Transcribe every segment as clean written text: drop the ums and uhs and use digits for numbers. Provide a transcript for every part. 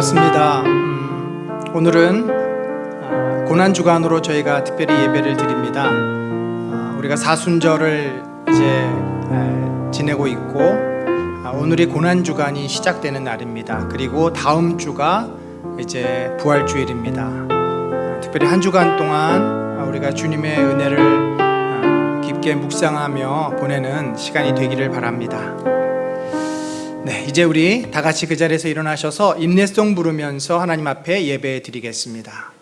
반갑습니다. 오늘은 고난주간으로 저희가 특별히 예배를 드립니다. 우리가 사순절을 이제 지내고 있고 오늘이 고난주간이 시작되는 날입니다. 그리고 다음 주가 이제 부활주일입니다. 특별히 한 주간 동안 우리가 주님의 은혜를 깊게 묵상하며 보내는 시간이 되기를 바랍니다. 네, 이제 우리 다 같이 그 자리에서 일어나셔서 임내송 부르면서 하나님 앞에 예배 드리겠습니다.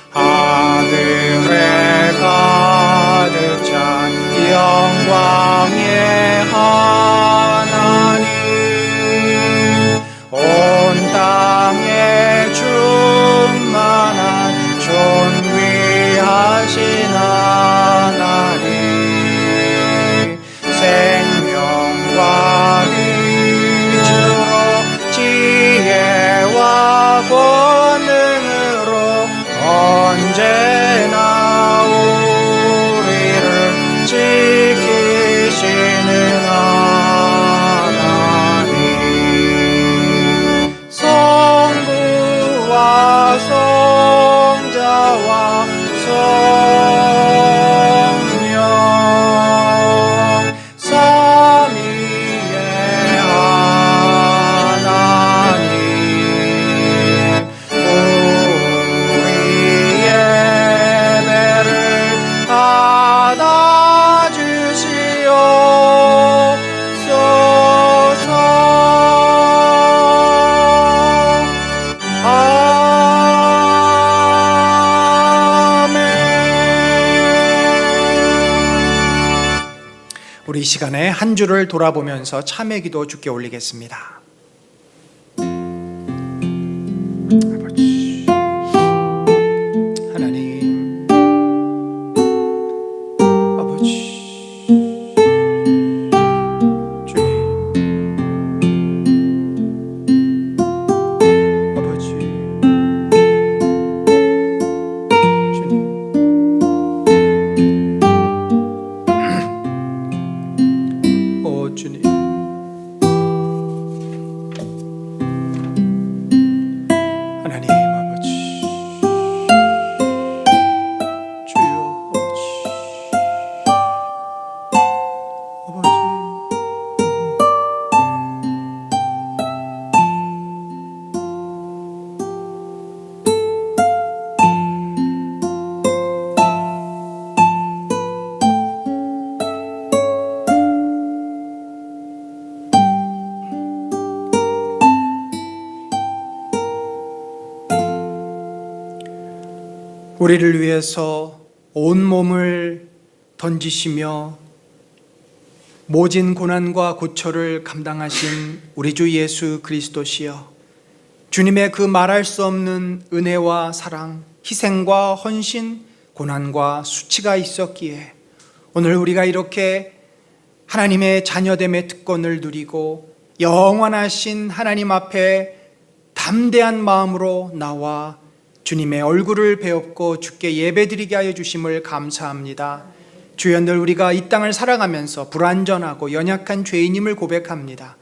하늘에 가득 찬 영광의 하나님, 온 땅에 충만한 존귀하신 하나님, 생명과 빛으로 지혜와 권능으로 언제나 우리를 지키시는 하나님, 성부와 성자와 성령 삼위의 하나님, 우리 예배를 받아주시옵소서. 우리 이 시간에 한 주를 돌아보면서 참회 기도 주께 올리겠습니다. 아버지 하나님, 아버지 주님, 아버지 주님, 오 주님, 하나님 아버지, 주여 아버지, 우리를 위해서 온몸을 던지시며 모진 고난과 고초를 감당하신 우리 주 예수 그리스도시여, 주님의 그 말할 수 없는 은혜와 사랑, 희생과 헌신, 고난과 수치가 있었기에 오늘 우리가 이렇게 하나님의 자녀됨의 특권을 누리고 영원하신 하나님 앞에 담대한 마음으로 나와 주님의 얼굴을 배웠고 주께 예배드리게 하여 주심을 감사합니다. 주여, 늘 우리가 이 땅을 살아가면서 불완전하고 연약한 죄인임을 고백합니다.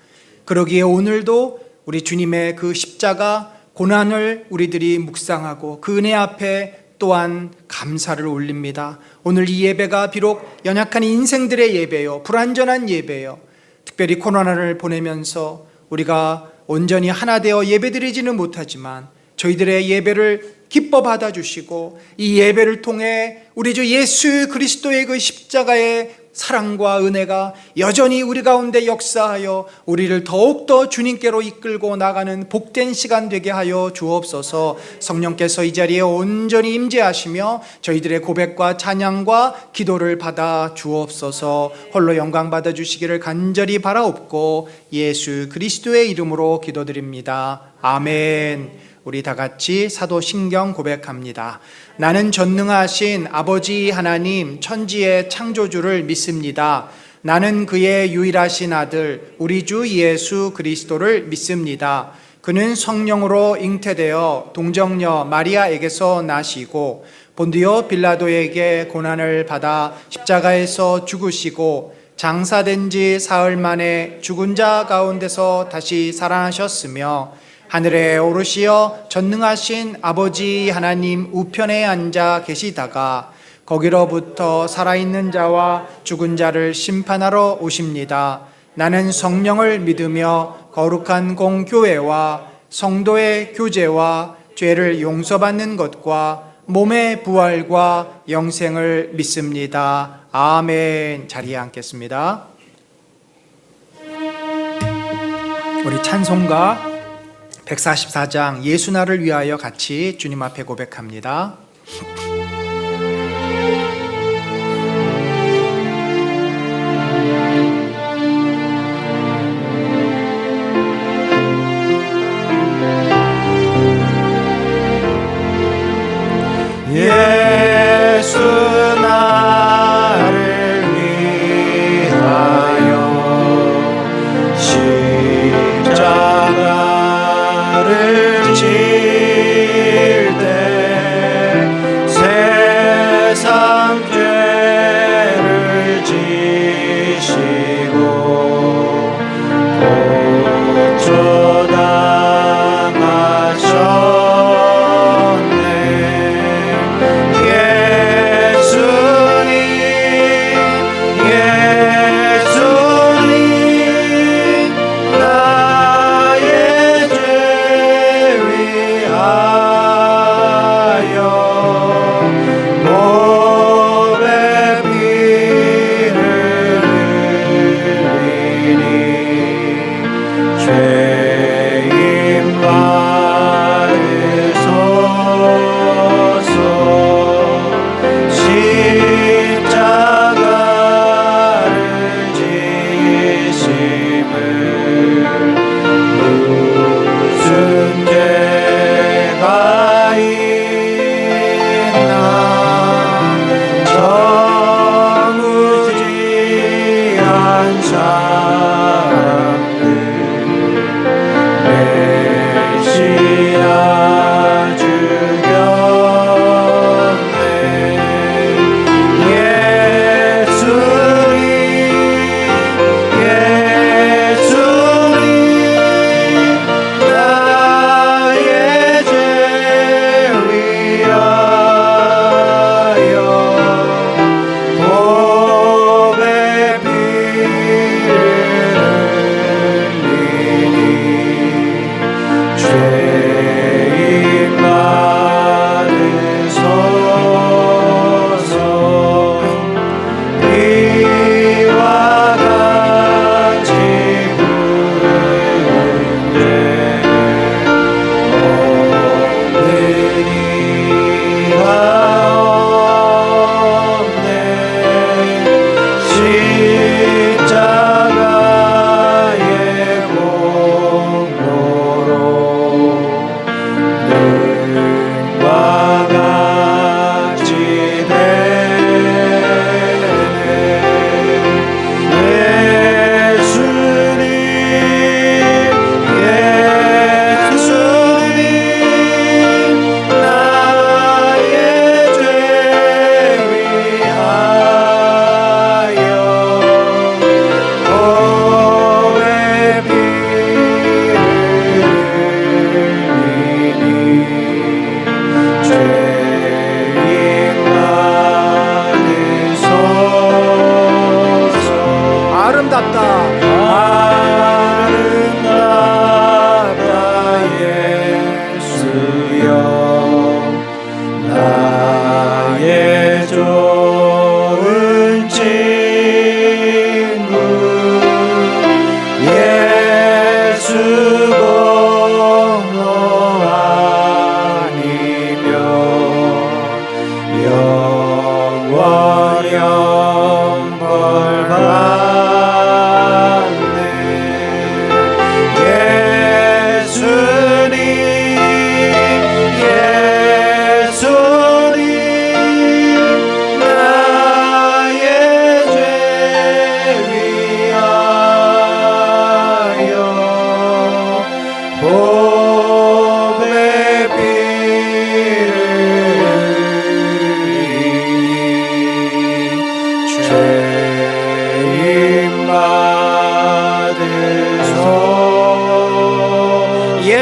그러기에 오늘도 우리 주님의 그 십자가 고난을 우리들이 묵상하고 그 은혜 앞에 또한 감사를 올립니다. 오늘 이 예배가 비록 연약한 인생들의 예배요, 불완전한 예배요, 특별히 코로나를 보내면서 우리가 온전히 하나 되어 예배드리지는 못하지만 저희들의 예배를 기뻐 받아주시고 이 예배를 통해 우리 주 예수 그리스도의 그 십자가의 사랑과 은혜가 여전히 우리 가운데 역사하여 우리를 더욱더 주님께로 이끌고 나가는 복된 시간 되게 하여 주옵소서. 성령께서 이 자리에 온전히 임재하시며 저희들의 고백과 찬양과 기도를 받아 주옵소서. 홀로 영광 받아 주시기를 간절히 바라옵고 예수 그리스도의 이름으로 기도드립니다. 아멘. 우리 다 같이 사도신경 고백합니다. 나는 전능하신 아버지 하나님 천지의 창조주를 믿습니다. 나는 그의 유일하신 아들 우리 주 예수 그리스도를 믿습니다. 그는 성령으로 잉태되어 동정녀 마리아에게서 나시고 본디오 빌라도에게 고난을 받아 십자가에서 죽으시고 장사된 지 사흘 만에 죽은 자 가운데서 다시 살아나셨으며 하늘에 오르시어 전능하신 아버지 하나님 우편에 앉아 계시다가 거기로부터 살아있는 자와 죽은 자를 심판하러 오십니다. 나는 성령을 믿으며 거룩한 공교회와 성도의 교제와 죄를 용서받는 것과 몸의 부활과 영생을 믿습니다. 아멘. 자리에 앉겠습니다. 우리 찬송가 144장 예수 나를 위하여 같이 주님 앞에 고백합니다. 예수 나를 위하여 십자가를 질 때 세상 죄를 지시고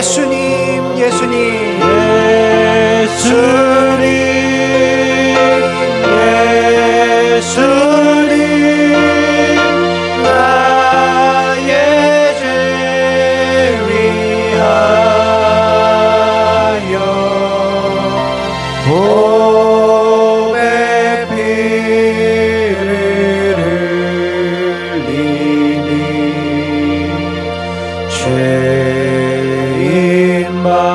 예수님, 예수님, 예수님, 예수님, 나의 죄 위하여 보배 피를 흘리니 죄인 받으소서.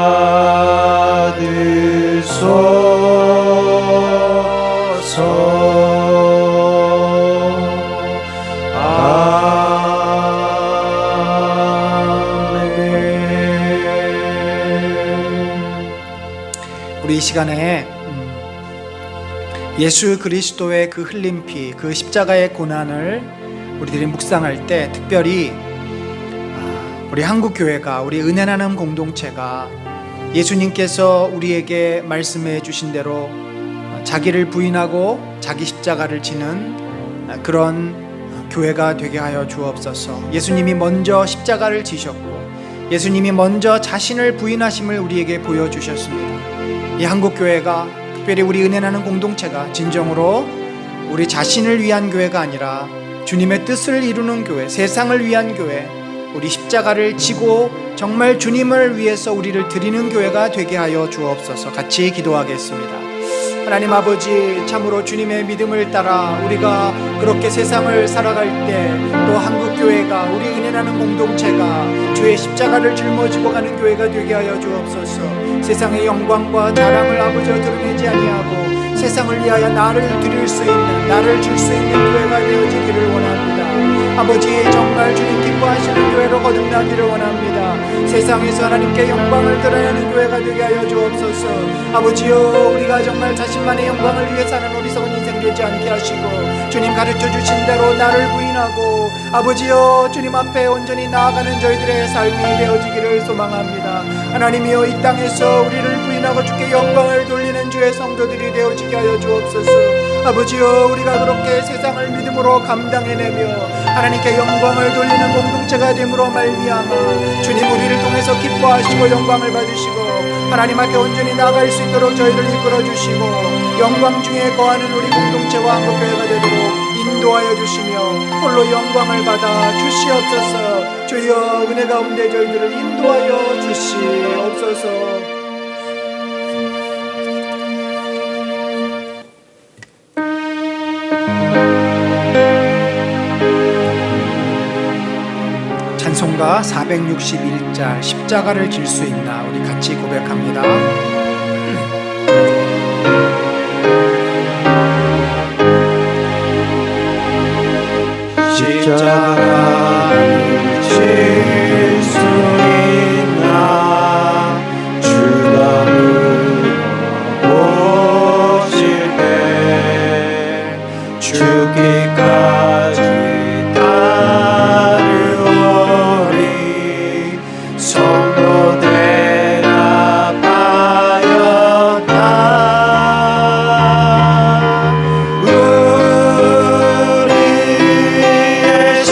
우리 이 시간에 예수 그리스도의 그 흘린 피, 그 십자가의 고난을 우리들이 묵상할 때 특별히 우리 한국교회가, 우리 은혜 나눔 공동체가 예수님께서 우리에게 말씀해 주신 대로 자기를 부인하고 자기 십자가를 지는 그런 교회가 되게 하여 주옵소서. 예수님이 먼저 십자가를 지셨고 예수님이 먼저 자신을 부인하심을 우리에게 보여주셨습니다. 이 한국교회가, 특별히 우리 은혜 나눔 공동체가 진정으로 우리 자신을 위한 교회가 아니라 주님의 뜻을 이루는 교회, 세상을 위한 교회, 우리 십자가를 지고 정말 주님을 위해서 우리를 드리는 교회가 되게 하여 주옵소서. 같이 기도하겠습니다. 하나님 아버지, 참으로 주님의 믿음을 따라 우리가 그렇게 세상을 살아갈 때 또 한국교회가, 우리 은혜 나눔 공동체가 주의 십자가를 짊어지고 가는 교회가 되게 하여 주옵소서. 세상의 영광과 자랑을 아버지여 드러내지 아니하고 세상을 위하여 나를 드릴 수 있는, 나를 줄 수 있는 교회가 되어지기를 원합니다. 아버지, 정말 주님 기뻐하시는 교회로 거듭나기를 원합니다. 세상에서 하나님께 영광을 드러내는 교회가 되게 하여 주옵소서. 아버지여, 우리가 정말 자신만의 영광을 위해 사는 어리석은 인생 되지 않게 하시고 주님 가르쳐 주신 대로 나를 부인하고 아버지여, 주님 앞에 온전히 나아가는 저희들의 삶이 되어지기를 소망합니다. 하나님이여, 이 땅에서 우리를 부인하고 주께 영광을 돌리는 주의 성도들이 되어지게 하여 주옵소서. 아버지여, 우리가 그렇게 세상을 믿음으로 감당해내며 하나님께 영광을 돌리는 공동체가 됨으로 말미암아 주님 우리를 통해서 기뻐하시고 영광을 받으시고 하나님 앞에 온전히 나아갈 수 있도록 저희를 이끌어 주시고 영광 중에 거하는 우리 공동체와 한국교회가 되도록 인도하여 주시며 홀로 영광을 받아 주시옵소서. 주여, 은혜 가운데 저희들을 인도하여 주시옵소서. 찬송가 461자 십자가를 질 수 있나, 우리 같이 고백합니다. 십자가를 질 수 있나, 주가 물어보실 때 죽기까지 따르오리. 성도 대답하였다. 우리의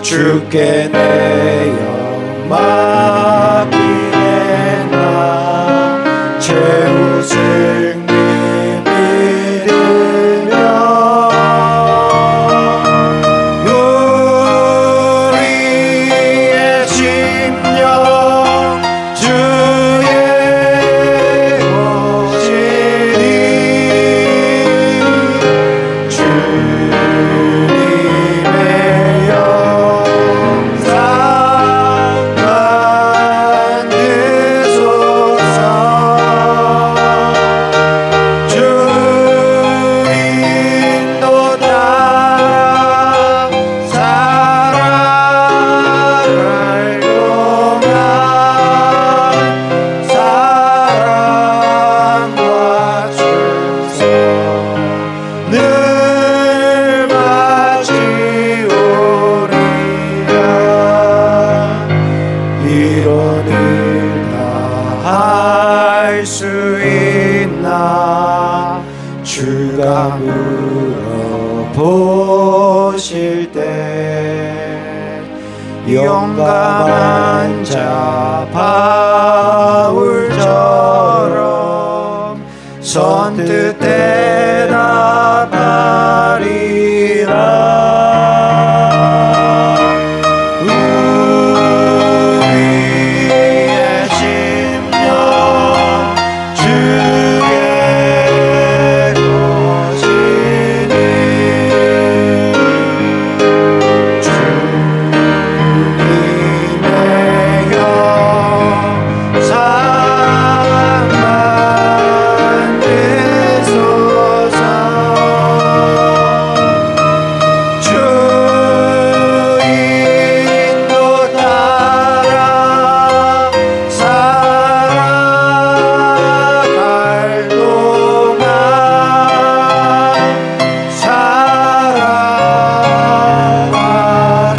주께 내 영 맡기네. 나 최후 승리 믿으며 우리의 심령 주의 것이니 주님의 영상 만드소서. 주 인도 따라 살아갈 동안 사랑과 충성 늘 마치오리라. 이런 일 다 할 수 있나. 주가 물어보실 때 용감한 자 바울처럼 선뜻 대답하리라. 우리의 심령 주의 것이니 주님의 영상 만드소서. 주 인도 따라 살아갈 동안 사랑과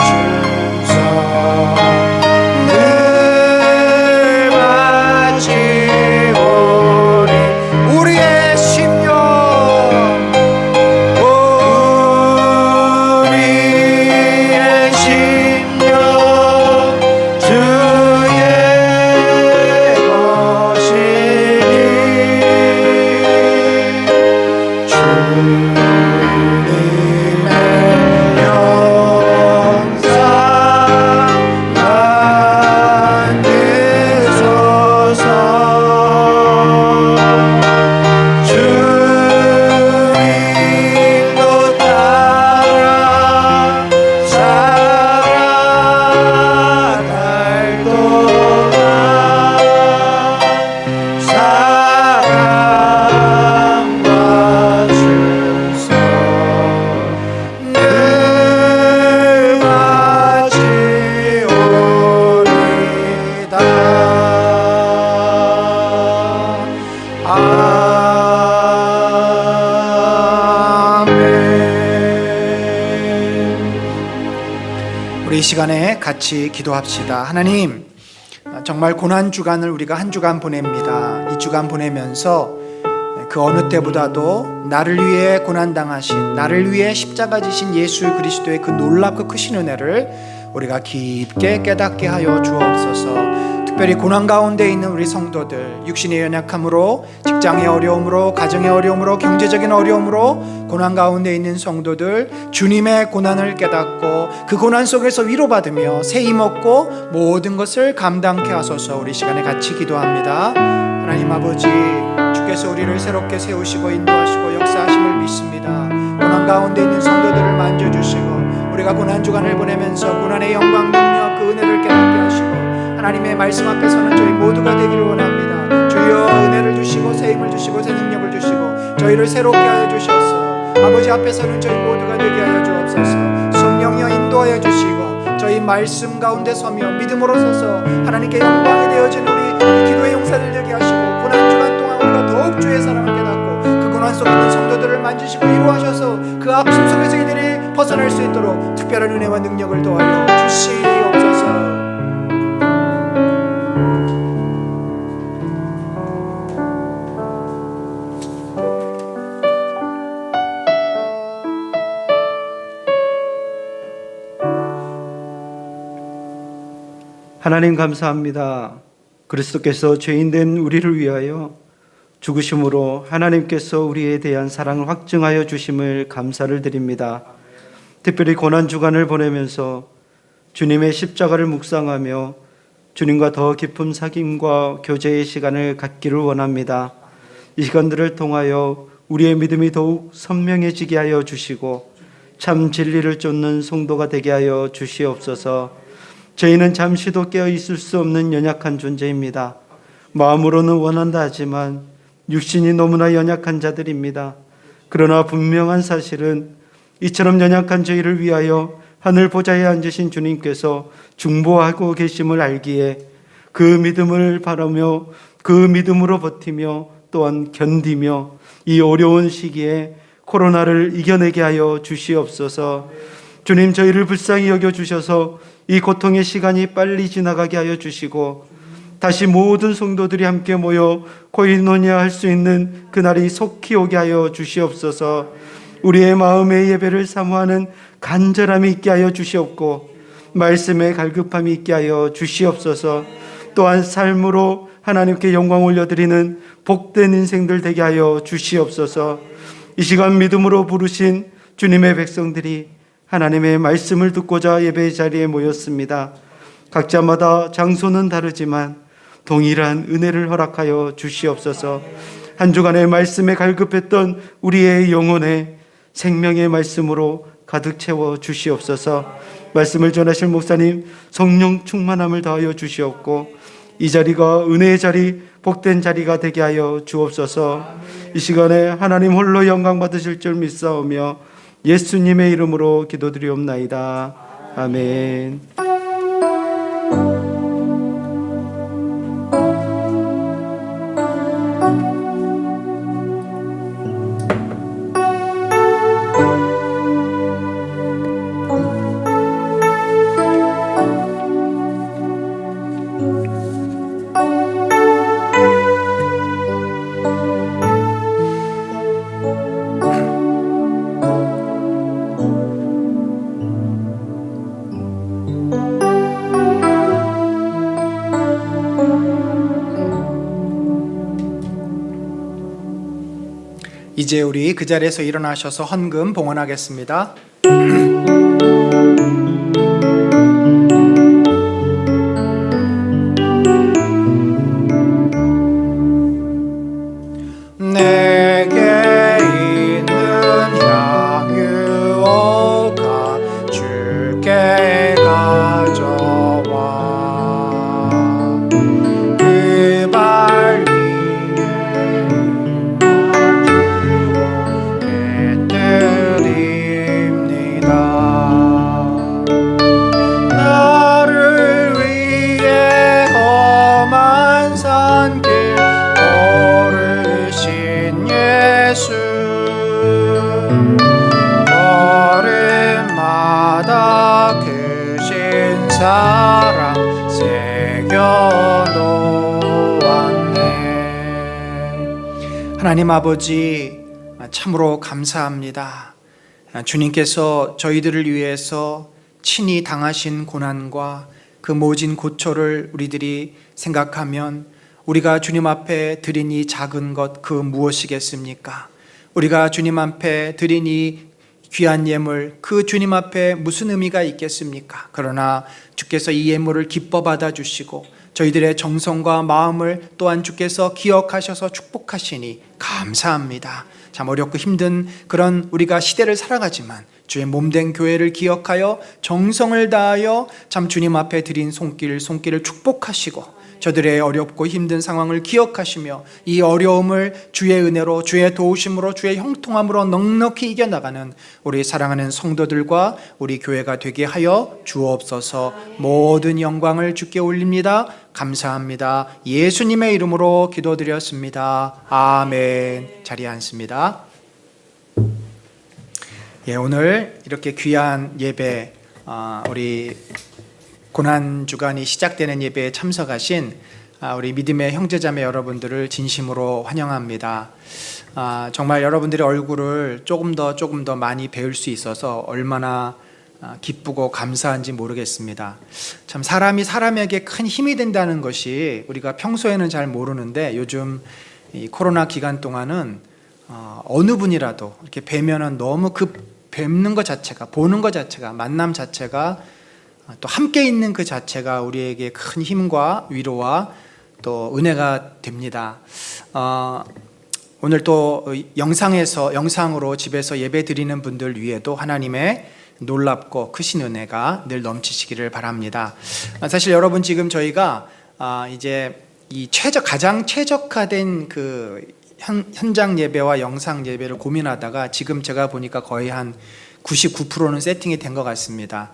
충성 늘 마치오리. 우리의 심령 우리의 심령 주의 것이니 주님의 영상 만드소서. 주 인도 따라 살아갈 동안 사랑과 충성 늘 마치오리다. 아멘. 우리 이 시간에 같이 기도합시다. 하나님, 정말 고난 주간을 우리가 한 주간 보냅니다. 이 주간 보내면서 그 어느 때보다도 나를 위해 고난당하신, 나를 위해 십자가 지신 예수 그리스도의 그 놀랍고 크신 은혜를 우리가 깊게 깨닫게 하여 주옵소서. 특별히 고난 가운데 있는 우리 성도들, 육신의 연약함으로, 직장의 어려움으로, 가정의 어려움으로, 경제적인 어려움으로 고난 가운데 있는 성도들, 주님의 고난을 깨닫고 그 고난 속에서 위로받으며 새 힘 얻고 모든 것을 감당케 하소서. 우리 시간에 같이 기도합니다. 하나님 아버지, 주께서 우리를 새롭게 세우시고 인도하시고 역사하심을 믿습니다. 고난 가운데 있는 성도들을 만져주시고 우리가 고난 주간을 보내면서 고난의 영광, 능력, 그 은혜를 깨닫게 하시고 하나님의 말씀 앞에서는 저희 모두가 되기를 원합니다. 주여, 은혜를 주시고 새 힘을 주시고 새 능력을 주시고 저희를 새롭게 하여 주셔서 아버지 앞에서는 저희 모두가 되게 하여 주옵소서. 성령여 인도하여 주시고 저희 말씀 가운데 서며 믿음으로 서서 하나님께 영광이 되어진 우리 기도의 용사들 되게 하시고 고난 주간 동안 우리가 더욱 주의 사랑을 깨닫고 그 고난 속에 있는 성도들을 만지시고 위로하셔서 그 아픔 속에서 이들이 벗어날 수 있도록 특별한 은혜와 능력을 도하여 주시옵소서. 하나님 감사합니다. 그리스도께서 죄인된 우리를 위하여 죽으심으로 하나님께서 우리에 대한 사랑을 확증하여 주심을 감사를 드립니다. 특별히 고난주간을 보내면서 주님의 십자가를 묵상하며 주님과 더 깊은 사귐과 교제의 시간을 갖기를 원합니다. 이 시간들을 통하여 우리의 믿음이 더욱 선명해지게 하여 주시고 참 진리를 쫓는 성도가 되게 하여 주시옵소서. 저희는 잠시도 깨어 있을 수 없는 연약한 존재입니다. 마음으로는 원한다 하지만 육신이 너무나 연약한 자들입니다. 그러나 분명한 사실은 이처럼 연약한 저희를 위하여 하늘 보좌에 앉으신 주님께서 중보하고 계심을 알기에 그 믿음을 바라며 그 믿음으로 버티며 또한 견디며 이 어려운 시기에 코로나를 이겨내게 하여 주시옵소서. 주님, 저희를 불쌍히 여겨주셔서 이 고통의 시간이 빨리 지나가게 하여 주시고 다시 모든 성도들이 함께 모여 코이노니아 할 수 있는 그날이 속히 오게 하여 주시옵소서. 우리의 마음의 예배를 사모하는 간절함이 있게 하여 주시옵고 말씀의 갈급함이 있게 하여 주시옵소서. 또한 삶으로 하나님께 영광 올려드리는 복된 인생들 되게 하여 주시옵소서. 이 시간 믿음으로 부르신 주님의 백성들이 하나님의 말씀을 듣고자 예배의 자리에 모였습니다. 각자마다 장소는 다르지만 동일한 은혜를 허락하여 주시옵소서. 한 주간의 말씀에 갈급했던 우리의 영혼에 생명의 말씀으로 가득 채워 주시옵소서. 말씀을 전하실 목사님 성령 충만함을 더하여 주시옵고 이 자리가 은혜의 자리, 복된 자리가 되게 하여 주옵소서. 이 시간에 하나님 홀로 영광 받으실 줄 믿사오며 예수님의 이름으로 기도드리옵나이다. 아멘. 이제 우리 그 자리에서 일어나셔서 헌금 봉헌하겠습니다. 내게 있는 향유가 주께 가져와 그 발 위에 드립니다. 나를 위해 험한 산길 걸으신 예수, 걸음마다 크신 사랑 새겨놓았네. 하나님 아버지, 참으로 감사합니다. 주님께서 저희들을 위해서 친히 당하신 고난과 그 모진 고초를 우리들이 생각하면 우리가 주님 앞에 드린 이 작은 것 그 무엇이겠습니까? 우리가 주님 앞에 드린 이 귀한 예물 그 주님 앞에 무슨 의미가 있겠습니까? 그러나 주께서 이 예물을 기뻐 받아주시고 저희들의 정성과 마음을 또한 주께서 기억하셔서 축복하시니 감사합니다. 참 어렵고 힘든 그런 우리가 시대를 살아가지만 주의 몸된 교회를 기억하여 정성을 다하여 참 주님 앞에 드린 손길을 축복하시고 저들의 어렵고 힘든 상황을 기억하시며 이 어려움을 주의 은혜로 주의 도우심으로 주의 형통함으로 넉넉히 이겨나가는 우리 사랑하는 성도들과 우리 교회가 되게 하여 주옵소서. 모든 영광을 주께 올립니다. 감사합니다. 예수님의 이름으로 기도드렸습니다. 아멘. 자리에 앉습니다. 오늘 이렇게 귀한 예배, 우리 고난주간이 시작되는 예배에 참석하신 우리 믿음의 형제자매 여러분들을 진심으로 환영합니다. 정말 여러분들의 얼굴을 조금 더 많이 배울 수 있어서 얼마나 기쁘고 감사한지 모르겠습니다. 참 사람이 사람에게 큰 힘이 된다는 것이 우리가 평소에는 잘 모르는데 요즘 이 코로나 기간 동안은 어느 분이라도 이렇게 뵈면은 너무 뵙는 것 자체가, 보는 것 자체가, 만남 자체가, 또 함께 있는 그 자체가 우리에게 큰 힘과 위로와 또 은혜가 됩니다. 오늘 또 영상으로 집에서 예배 드리는 분들 위에도 하나님의 놀랍고 크신 은혜가 늘 넘치시기를 바랍니다. 사실 여러분, 지금 저희가 이제 이 가장 최적화된 그 현장 예배와 영상 예배를 고민하다가 지금 제가 보니까 거의 한 99%는 세팅이 된 것 같습니다.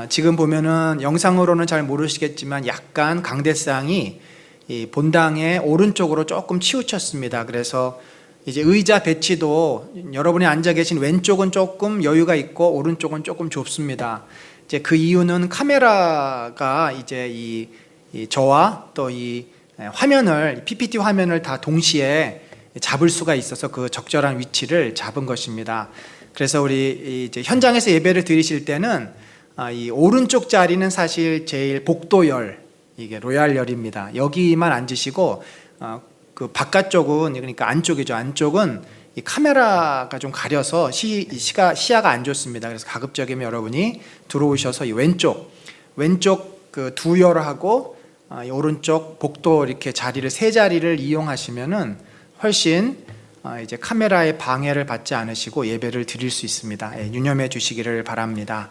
지금 보면은 영상으로는 잘 모르시겠지만 약간 강대상이 이 본당의 오른쪽으로 조금 치우쳤습니다. 그래서 이제 의자 배치도 여러분이 앉아 계신 왼쪽은 조금 여유가 있고 오른쪽은 조금 좁습니다. 이제 그 이유는 카메라가 이제 이 저와 또 이 화면을, PPT 화면을 다 동시에 잡을 수가 있어서 그 적절한 위치를 잡은 것입니다. 그래서 우리 이제 현장에서 예배를 드리실 때는 이 오른쪽 자리는 사실 제일 복도열, 이게 로얄열입니다. 여기만 앉으시고 그 바깥쪽은, 그러니까 안쪽이죠. 안쪽은 이 카메라가 좀 가려서 시야가 안 좋습니다. 그래서 가급적이면 여러분이 들어오셔서 이 왼쪽 그 두 열하고 이 오른쪽 복도 이렇게 자리를, 세 자리를 이용하시면은 훨씬 이제 카메라의 방해를 받지 않으시고 예배를 드릴 수 있습니다. 유념해 주시기를 바랍니다.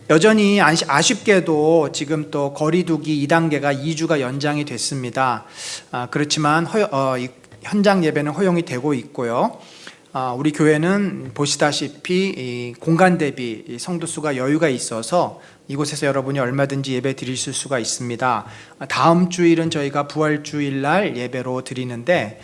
여전히 아쉽게도 지금 또 거리두기 2단계가 2주가 연장이 됐습니다. 그렇지만 현장 예배는 허용이 되고 있고요. 우리 교회는 보시다시피 공간 대비 성도 수가 여유가 있어서 이곳에서 여러분이 얼마든지 예배 드리실 수가 있습니다. 다음 주일은 저희가 부활주일 날 예배로 드리는데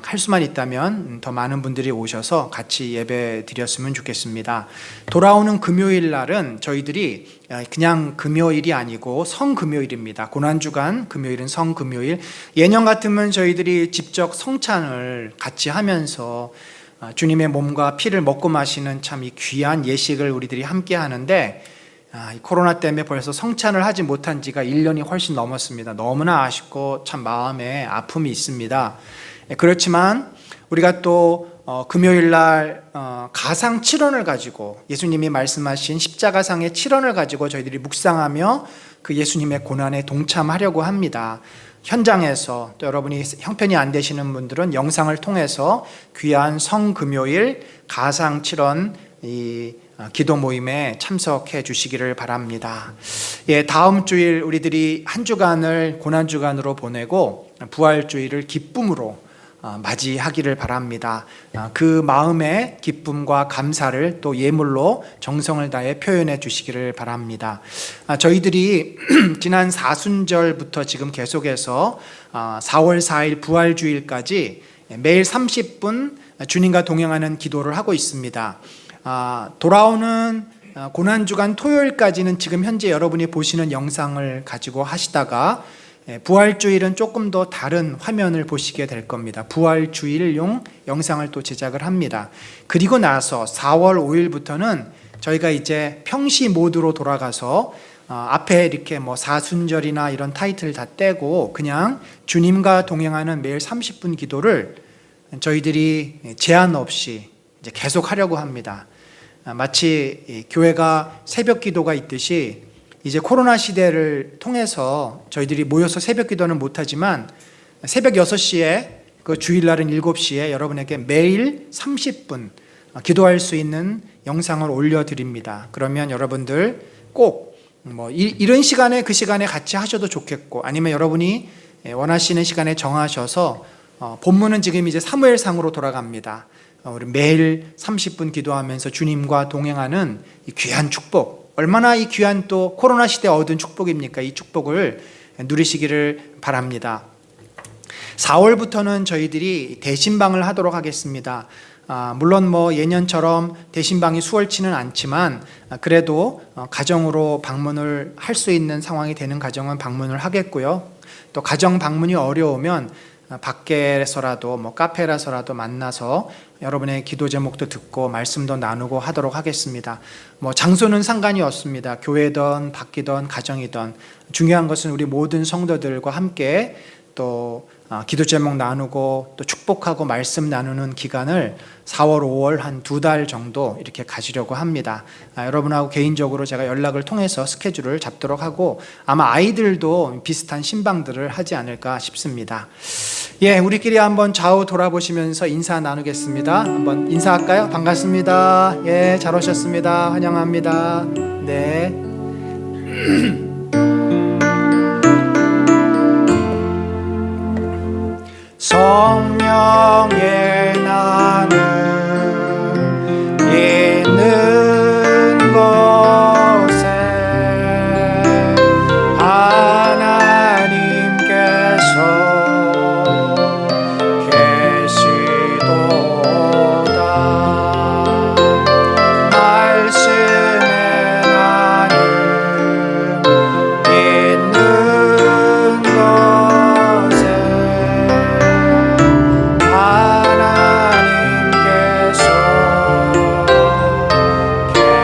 할 수만 있다면 더 많은 분들이 오셔서 같이 예배 드렸으면 좋겠습니다. 돌아오는 금요일 날은 저희들이 그냥 금요일이 아니고 성금요일입니다. 고난주간 금요일은 성금요일. 예년 같으면 저희들이 직접 성찬을 같이 하면서 주님의 몸과 피를 먹고 마시는 참 이 귀한 예식을 우리들이 함께 하는데, 이 코로나 때문에 벌써 성찬을 하지 못한 지가 1년이 훨씬 넘었습니다. 너무나 아쉽고 참 마음에 아픔이 있습니다. 그렇지만 우리가 또 금요일 날 가상 7원을 가지고, 예수님이 말씀하신 십자가상의 7원을 가지고 저희들이 묵상하며 그 예수님의 고난에 동참하려고 합니다. 현장에서, 또 여러분이 형편이 안 되시는 분들은 영상을 통해서 귀한 성금요일 가상 7원 이 기도 모임에 참석해 주시기를 바랍니다. 다음 주일 우리들이 한 주간을 고난주간으로 보내고 부활주일을 기쁨으로 맞이하기를 바랍니다. 그 마음의 기쁨과 감사를 또 예물로 정성을 다해 표현해 주시기를 바랍니다. 저희들이 지난 사순절부터 지금 계속해서 4월 4일 부활주일까지 매일 30분 주님과 동행하는 기도를 하고 있습니다. 돌아오는 고난주간 토요일까지는 지금 현재 여러분이 보시는 영상을 가지고 하시다가 부활주일은 조금 더 다른 화면을 보시게 될 겁니다. 부활주일용 영상을 또 제작을 합니다. 그리고 나서 4월 5일부터는 저희가 이제 평시 모드로 돌아가서 앞에 이렇게 뭐 사순절이나 이런 타이틀 다 떼고 그냥 주님과 동행하는 매일 30분 기도를 저희들이 제한 없이 이제 계속 하려고 합니다. 마치 교회가 새벽 기도가 있듯이 이제 코로나 시대를 통해서 저희들이 모여서 새벽 기도는 못하지만 새벽 6시에 그 주일날은 7시에 여러분에게 매일 30분 기도할 수 있는 영상을 올려드립니다. 그러면 여러분들 꼭 이런 시간에 그 시간에 같이 하셔도 좋겠고, 아니면 여러분이 원하시는 시간에 정하셔서 본문은 지금 이제 사무엘상으로 돌아갑니다. 우리 매일 30분 기도하면서 주님과 동행하는 이 귀한 축복, 얼마나 이 귀한 또 코로나 시대에 얻은 축복입니까? 이 축복을 누리시기를 바랍니다. 4월부터는 저희들이 대신방을 하도록 하겠습니다. 물론 뭐 예년처럼 대신방이 수월치는 않지만 그래도 가정으로 방문을 할 수 있는 상황이 되는 가정은 방문을 하겠고요. 또 가정 방문이 어려우면 밖에서라도 카페라서라도 만나서 여러분의 기도 제목도 듣고 말씀도 나누고 하도록 하겠습니다. 장소는 상관이 없습니다. 교회든 밖이든 가정이든 중요한 것은 우리 모든 성도들과 함께 또 기도 제목 나누고 또 축복하고 말씀 나누는 기간을 4월, 5월 한 2달 정도 이렇게 가지려고 합니다. 여러분하고 개인적으로 제가 연락을 통해서 스케줄을 잡도록 하고 아마 아이들도 비슷한 신방들을 하지 않을까 싶습니다. 우리끼리 한번 좌우 돌아보시면서 인사 나누겠습니다. 한번 인사할까요? 반갑습니다. 잘 오셨습니다. 환영합니다. 네. 성령의 나는 있는 곳에 하나님께서 계시도다. 말씀에 나는 있는 곳에 하나님께서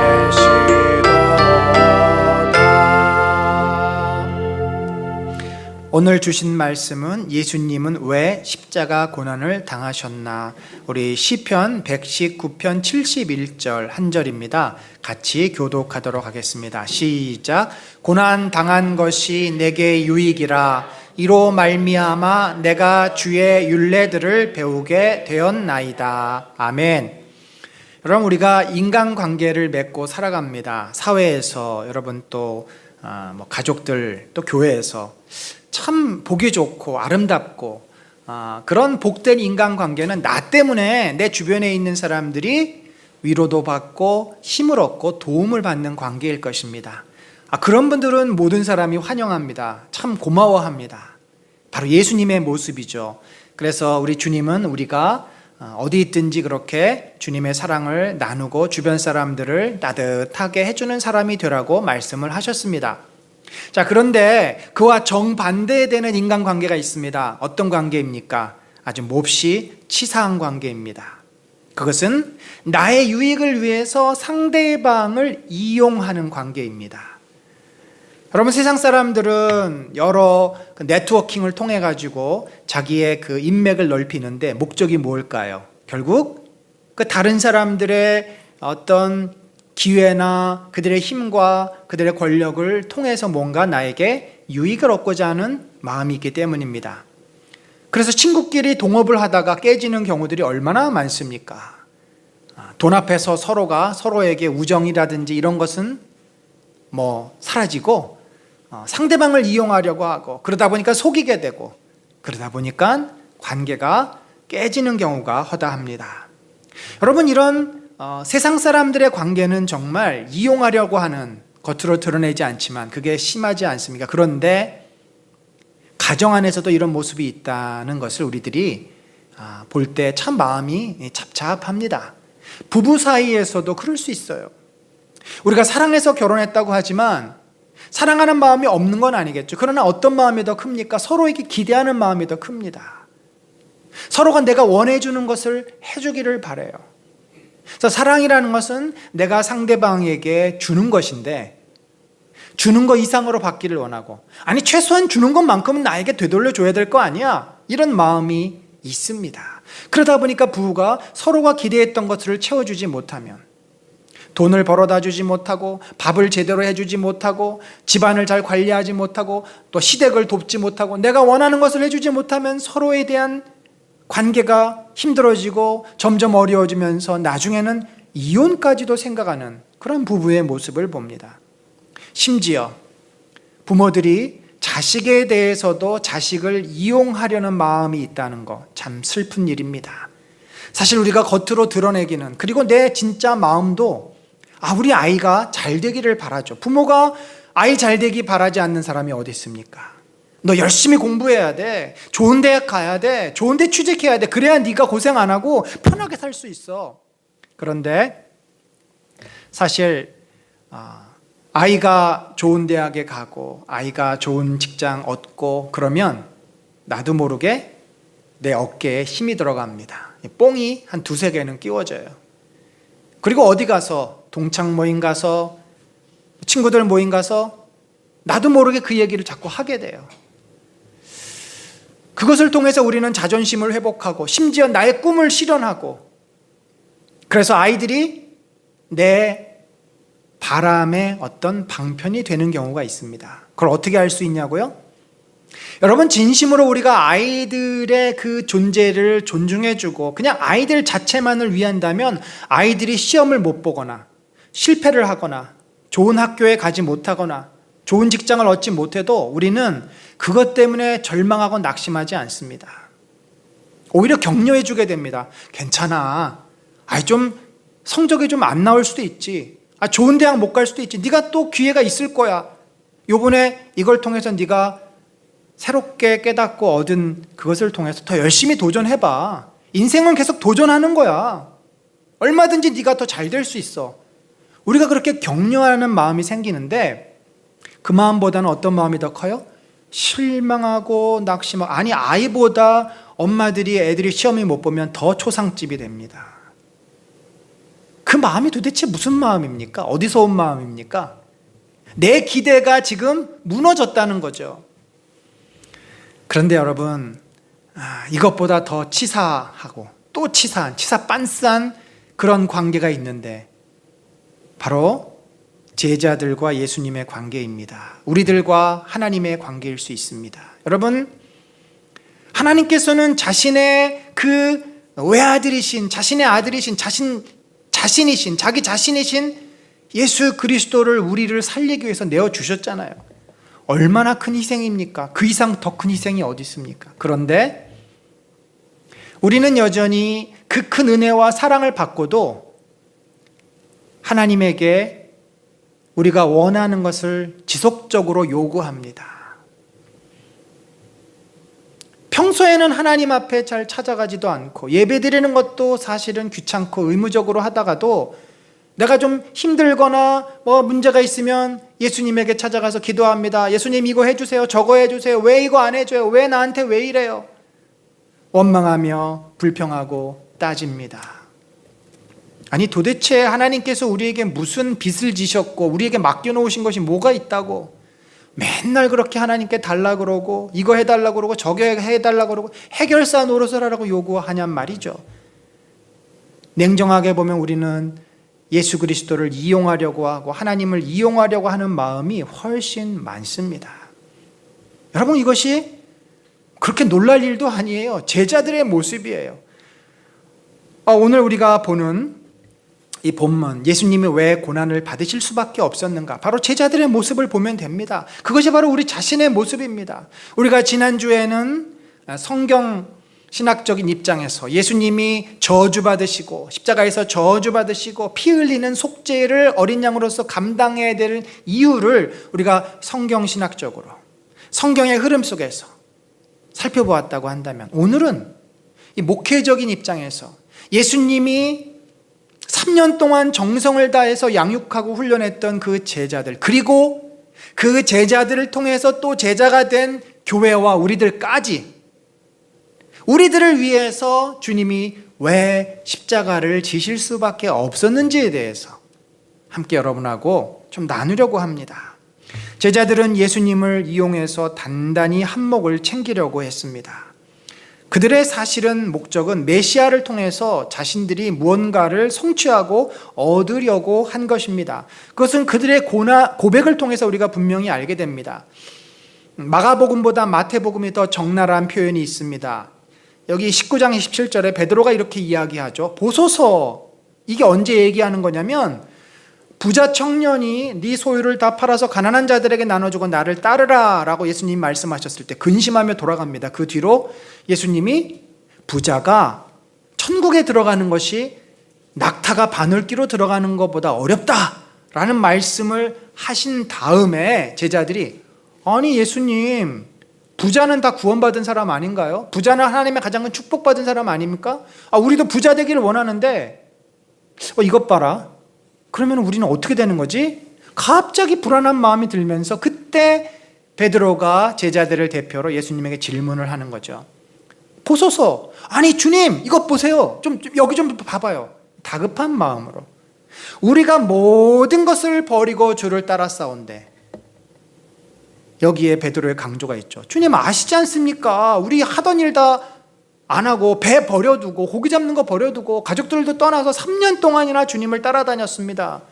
계시도다. 오늘 주신 말씀은 예수님은 왜 십자가 고난을 당하셨나? 우리 시편 119편 71절 한 절입니다. 같이 교독하도록 하겠습니다. 시작. 고난 당한 것이 내게 유익이라. 이로 말미암아 내가 주의 율례들을 배우게 되었나이다. 아멘. 여러분, 우리가 인간관계를 맺고 살아갑니다. 사회에서, 여러분 또 가족들, 또 교회에서 참 보기 좋고 아름답고 그런 복된 인간관계는 나 때문에 내 주변에 있는 사람들이 위로도 받고 힘을 얻고 도움을 받는 관계일 것입니다. 그런 분들은 모든 사람이 환영합니다. 참 고마워합니다. 바로 예수님의 모습이죠. 그래서 우리 주님은 우리가 어디 있든지 그렇게 주님의 사랑을 나누고 주변 사람들을 따뜻하게 해주는 사람이 되라고 말씀을 하셨습니다. 자, 그런데 그와 정반대되는 인간관계가 있습니다. 어떤 관계입니까? 아주 몹시 치사한 관계입니다. 그것은 나의 유익을 위해서 상대방을 이용하는 관계입니다. 여러분, 세상 사람들은 여러 네트워킹을 통해 가지고 자기의 그 인맥을 넓히는데 목적이 뭘까요? 결국 그 다른 사람들의 어떤 기회나 그들의 힘과 그들의 권력을 통해서 뭔가 나에게 유익을 얻고자 하는 마음이 있기 때문입니다. 그래서 친구끼리 동업을 하다가 깨지는 경우들이 얼마나 많습니까? 돈 앞에서 서로가 서로에게 우정이라든지 이런 것은 사라지고 상대방을 이용하려고 하고 그러다 보니까 속이게 되고 그러다 보니까 관계가 깨지는 경우가 허다합니다. 여러분, 이런 세상 사람들의 관계는 정말 이용하려고 하는, 겉으로 드러내지 않지만 그게 심하지 않습니까? 그런데 가정 안에서도 이런 모습이 있다는 것을 우리들이 볼 때 참 마음이 잡잡합니다. 부부 사이에서도 그럴 수 있어요. 우리가 사랑해서 결혼했다고 하지만 사랑하는 마음이 없는 건 아니겠죠. 그러나 어떤 마음이 더 큽니까? 서로에게 기대하는 마음이 더 큽니다. 서로가 내가 원해주는 것을 해주기를 바라요. 그래서 사랑이라는 것은 내가 상대방에게 주는 것인데 주는 것 이상으로 받기를 원하고, 아니 최소한 주는 것만큼은 나에게 되돌려줘야 될 거 아니야, 이런 마음이 있습니다. 그러다 보니까 부부가 서로가 기대했던 것들을 채워주지 못하면, 돈을 벌어다 주지 못하고 밥을 제대로 해주지 못하고 집안을 잘 관리하지 못하고 또 시댁을 돕지 못하고 내가 원하는 것을 해주지 못하면 서로에 대한 관계가 힘들어지고 점점 어려워지면서 나중에는 이혼까지도 생각하는 그런 부부의 모습을 봅니다. 심지어 부모들이 자식에 대해서도 자식을 이용하려는 마음이 있다는 거, 참 슬픈 일입니다. 사실 우리가 겉으로 드러내기는, 그리고 내 진짜 마음도 우리 아이가 잘 되기를 바라죠. 부모가 아이 잘 되기 바라지 않는 사람이 어디 있습니까? 너 열심히 공부해야 돼, 좋은 대학 가야 돼, 좋은 데 취직해야 돼, 그래야 네가 고생 안 하고 편하게 살 수 있어. 그런데 사실 아이가 좋은 대학에 가고 아이가 좋은 직장 얻고 그러면 나도 모르게 내 어깨에 힘이 들어갑니다. 뽕이 한 두세 개는 끼워져요. 그리고 어디 가서 동창 모임 가서 친구들 모임 가서 나도 모르게 그 얘기를 자꾸 하게 돼요. 그것을 통해서 우리는 자존심을 회복하고 심지어 나의 꿈을 실현하고, 그래서 아이들이 내 바람의 어떤 방편이 되는 경우가 있습니다. 그걸 어떻게 알 수 있냐고요? 여러분, 진심으로 우리가 아이들의 그 존재를 존중해주고 그냥 아이들 자체만을 위한다면 아이들이 시험을 못 보거나 실패를 하거나 좋은 학교에 가지 못하거나 좋은 직장을 얻지 못해도 우리는 그것 때문에 절망하고 낙심하지 않습니다. 오히려 격려해주게 됩니다. 괜찮아. 좀 성적이 좀 안 나올 수도 있지. 좋은 대학 못 갈 수도 있지. 네가 또 기회가 있을 거야. 요번에 이걸 통해서 네가 새롭게 깨닫고 얻은 그것을 통해서 더 열심히 도전해봐. 인생은 계속 도전하는 거야. 얼마든지 네가 더 잘 될 수 있어. 우리가 그렇게 격려하는 마음이 생기는데 그 마음보다는 어떤 마음이 더 커요? 실망하고 낙심하고, 아이보다 엄마들이 애들이 시험을 못 보면 더 초상집이 됩니다. 그 마음이 도대체 무슨 마음입니까? 어디서 온 마음입니까? 내 기대가 지금 무너졌다는 거죠. 그런데 여러분, 이것보다 더 치사하고 또 치사 빤스한 그런 관계가 있는데 바로 제자들과 예수님의 관계입니다. 우리들과 하나님의 관계일 수 있습니다. 여러분, 하나님께서는 자신의 그 외아들이신, 자신의 아들이신, 자기 자신이신 예수 그리스도를 우리를 살리기 위해서 내어주셨잖아요. 얼마나 큰 희생입니까? 그 이상 더 큰 희생이 어디 있습니까? 그런데 우리는 여전히 그 큰 은혜와 사랑을 받고도 하나님에게 우리가 원하는 것을 지속적으로 요구합니다. 평소에는 하나님 앞에 잘 찾아가지도 않고 예배드리는 것도 사실은 귀찮고 의무적으로 하다가도 내가 좀 힘들거나 문제가 있으면 예수님에게 찾아가서 기도합니다. 예수님, 이거 해주세요. 저거 해주세요. 왜 이거 안 해줘요? 왜 나한테 왜 이래요? 원망하며 불평하고 따집니다. 도대체 하나님께서 우리에게 무슨 빚을 지셨고 우리에게 맡겨놓으신 것이 뭐가 있다고 맨날 그렇게 하나님께 달라 그러고 이거 해달라 그러고 저거 해달라 그러고 해결사 노릇을 하라고 요구하냔 말이죠. 냉정하게 보면 우리는 예수 그리스도를 이용하려고 하고 하나님을 이용하려고 하는 마음이 훨씬 많습니다. 여러분, 이것이 그렇게 놀랄 일도 아니에요. 제자들의 모습이에요. 오늘 우리가 보는 이 본문, 예수님이 왜 고난을 받으실 수밖에 없었는가? 바로 제자들의 모습을 보면 됩니다. 그것이 바로 우리 자신의 모습입니다. 우리가 지난주에는 성경 신학적인 입장에서 예수님이 저주받으시고 십자가에서 저주받으시고 피 흘리는 속죄를 어린 양으로서 감당해야 될 이유를 우리가 성경 신학적으로 성경의 흐름 속에서 살펴보았다고 한다면, 오늘은 이 목회적인 입장에서 예수님이 3년 동안 정성을 다해서 양육하고 훈련했던 그 제자들, 그리고 그 제자들을 통해서 또 제자가 된 교회와 우리들까지, 우리들을 위해서 주님이 왜 십자가를 지실 수밖에 없었는지에 대해서 함께 여러분하고 좀 나누려고 합니다. 제자들은 예수님을 이용해서 단단히 한몫을 챙기려고 했습니다. 그들의 사실은 목적은 메시아를 통해서 자신들이 무언가를 성취하고 얻으려고 한 것입니다. 그것은 그들의 고백을 통해서 우리가 분명히 알게 됩니다. 마가복음보다 마태복음이 더 적나라한 표현이 있습니다. 여기 19장 27절에 베드로가 이렇게 이야기하죠. 보소서, 이게 언제 얘기하는 거냐면, 부자 청년이 네 소유를 다 팔아서 가난한 자들에게 나눠주고 나를 따르라 라고 예수님이 말씀하셨을 때 근심하며 돌아갑니다. 그 뒤로 예수님이 부자가 천국에 들어가는 것이 낙타가 바늘기로 들어가는 것보다 어렵다라는 말씀을 하신 다음에 제자들이, 아니 예수님, 부자는 다 구원받은 사람 아닌가요? 부자는 하나님의 가장 큰 축복받은 사람 아닙니까? 우리도 부자 되기를 원하는데 이것 봐라. 그러면 우리는 어떻게 되는 거지? 갑자기 불안한 마음이 들면서 그때 베드로가 제자들을 대표로 예수님에게 질문을 하는 거죠. 보소서. 아니 주님 이것 보세요. 좀 여기 좀 봐봐요. 다급한 마음으로 우리가 모든 것을 버리고 주를 따라 싸운데 여기에 베드로의 강조가 있죠. 주님 아시지 않습니까? 우리 하던 일 다 안 하고 배 버려두고 고기 잡는 거 버려두고 가족들도 떠나서 3년 동안이나 주님을 따라다녔습니다.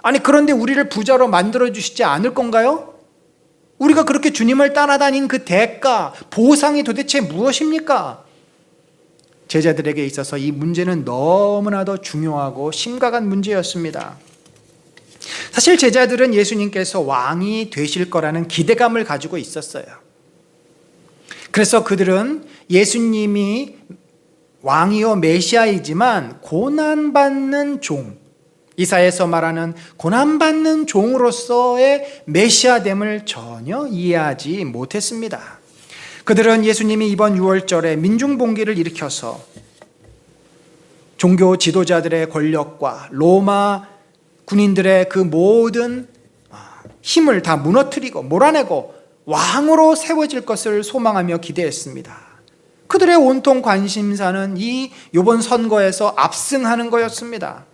아니 그런데 우리를 부자로 만들어주시지 않을 건가요? 우리가 그렇게 주님을 따라다닌 그 대가, 보상이 도대체 무엇입니까? 제자들에게 있어서 이 문제는 너무나도 중요하고 심각한 문제였습니다. 사실 제자들은 예수님께서 왕이 되실 거라는 기대감을 가지고 있었어요. 그래서 그들은 예수님이 왕이요 메시아이지만 고난받는 종, 이사야에서 말하는 고난받는 종으로서의 메시아됨을 전혀 이해하지 못했습니다. 그들은 예수님이 이번 6월절에 민중봉기를 일으켜서 종교 지도자들의 권력과 로마 군인들의 그 모든 힘을 다 무너뜨리고 몰아내고 왕으로 세워질 것을 소망하며 기대했습니다. 그들의 온통 관심사는 이 이번 선거에서 압승하는 거였습니다.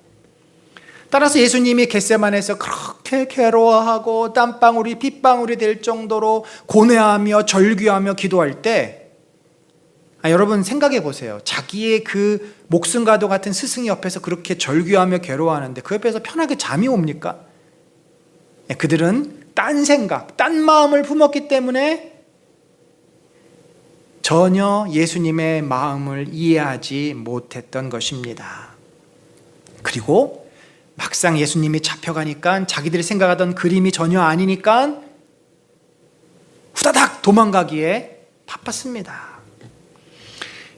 따라서 예수님이 겟세마네에서 그렇게 괴로워하고 땀방울이 핏방울이 될 정도로 고뇌하며 절규하며 기도할 때 여러분 생각해 보세요. 자기의 그 목숨과도 같은 스승이 옆에서 그렇게 절규하며 괴로워하는데 그 옆에서 편하게 잠이 옵니까? 그들은 딴 생각, 딴 마음을 품었기 때문에 전혀 예수님의 마음을 이해하지 못했던 것입니다. 그리고 막상 예수님이 잡혀가니까 자기들이 생각하던 그림이 전혀 아니니까 후다닥 도망가기에 바빴습니다.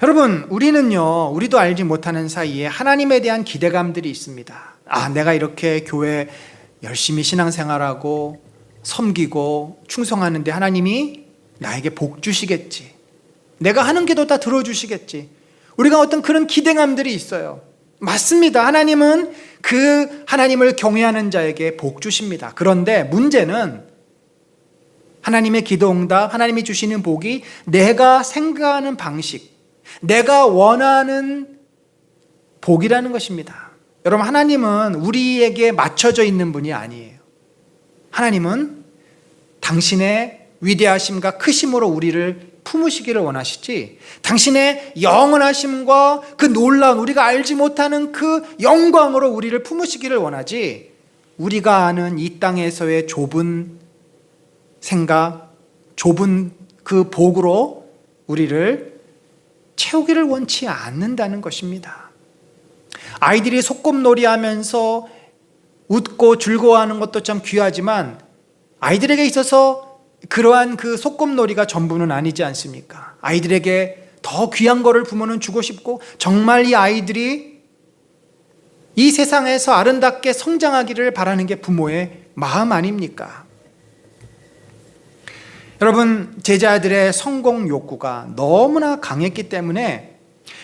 여러분, 우리도 알지 못하는 사이에 하나님에 대한 기대감들이 있습니다. 내가 이렇게 교회 열심히 신앙생활하고 섬기고 충성하는데 하나님이 나에게 복 주시겠지. 내가 하는 기도 다 들어주시겠지. 우리가 어떤 그런 기대감들이 있어요. 맞습니다. 하나님은 그 하나님을 경외하는 자에게 복 주십니다. 그런데 문제는 하나님의 기도응답, 하나님이 주시는 복이 내가 생각하는 방식, 내가 원하는 복이라는 것입니다. 여러분, 하나님은 우리에게 맞춰져 있는 분이 아니에요. 하나님은 당신의 위대하심과 크심으로 우리를 품으시기를 원하시지, 당신의 영원하심과 그 놀라운 우리가 알지 못하는 그 영광으로 우리를 품으시기를 원하지, 우리가 아는 이 땅에서의 좁은 생각, 좁은 그 복으로 우리를 채우기를 원치 않는다는 것입니다. 아이들이 소꿉놀이 하면서 웃고 즐거워하는 것도 참 귀하지만 아이들에게 있어서 그러한 그 소꿉놀이가 전부는 아니지 않습니까? 아이들에게 더 귀한 거를 부모는 주고 싶고 정말 이 아이들이 이 세상에서 아름답게 성장하기를 바라는 게 부모의 마음 아닙니까? 여러분, 제자들의 성공 욕구가 너무나 강했기 때문에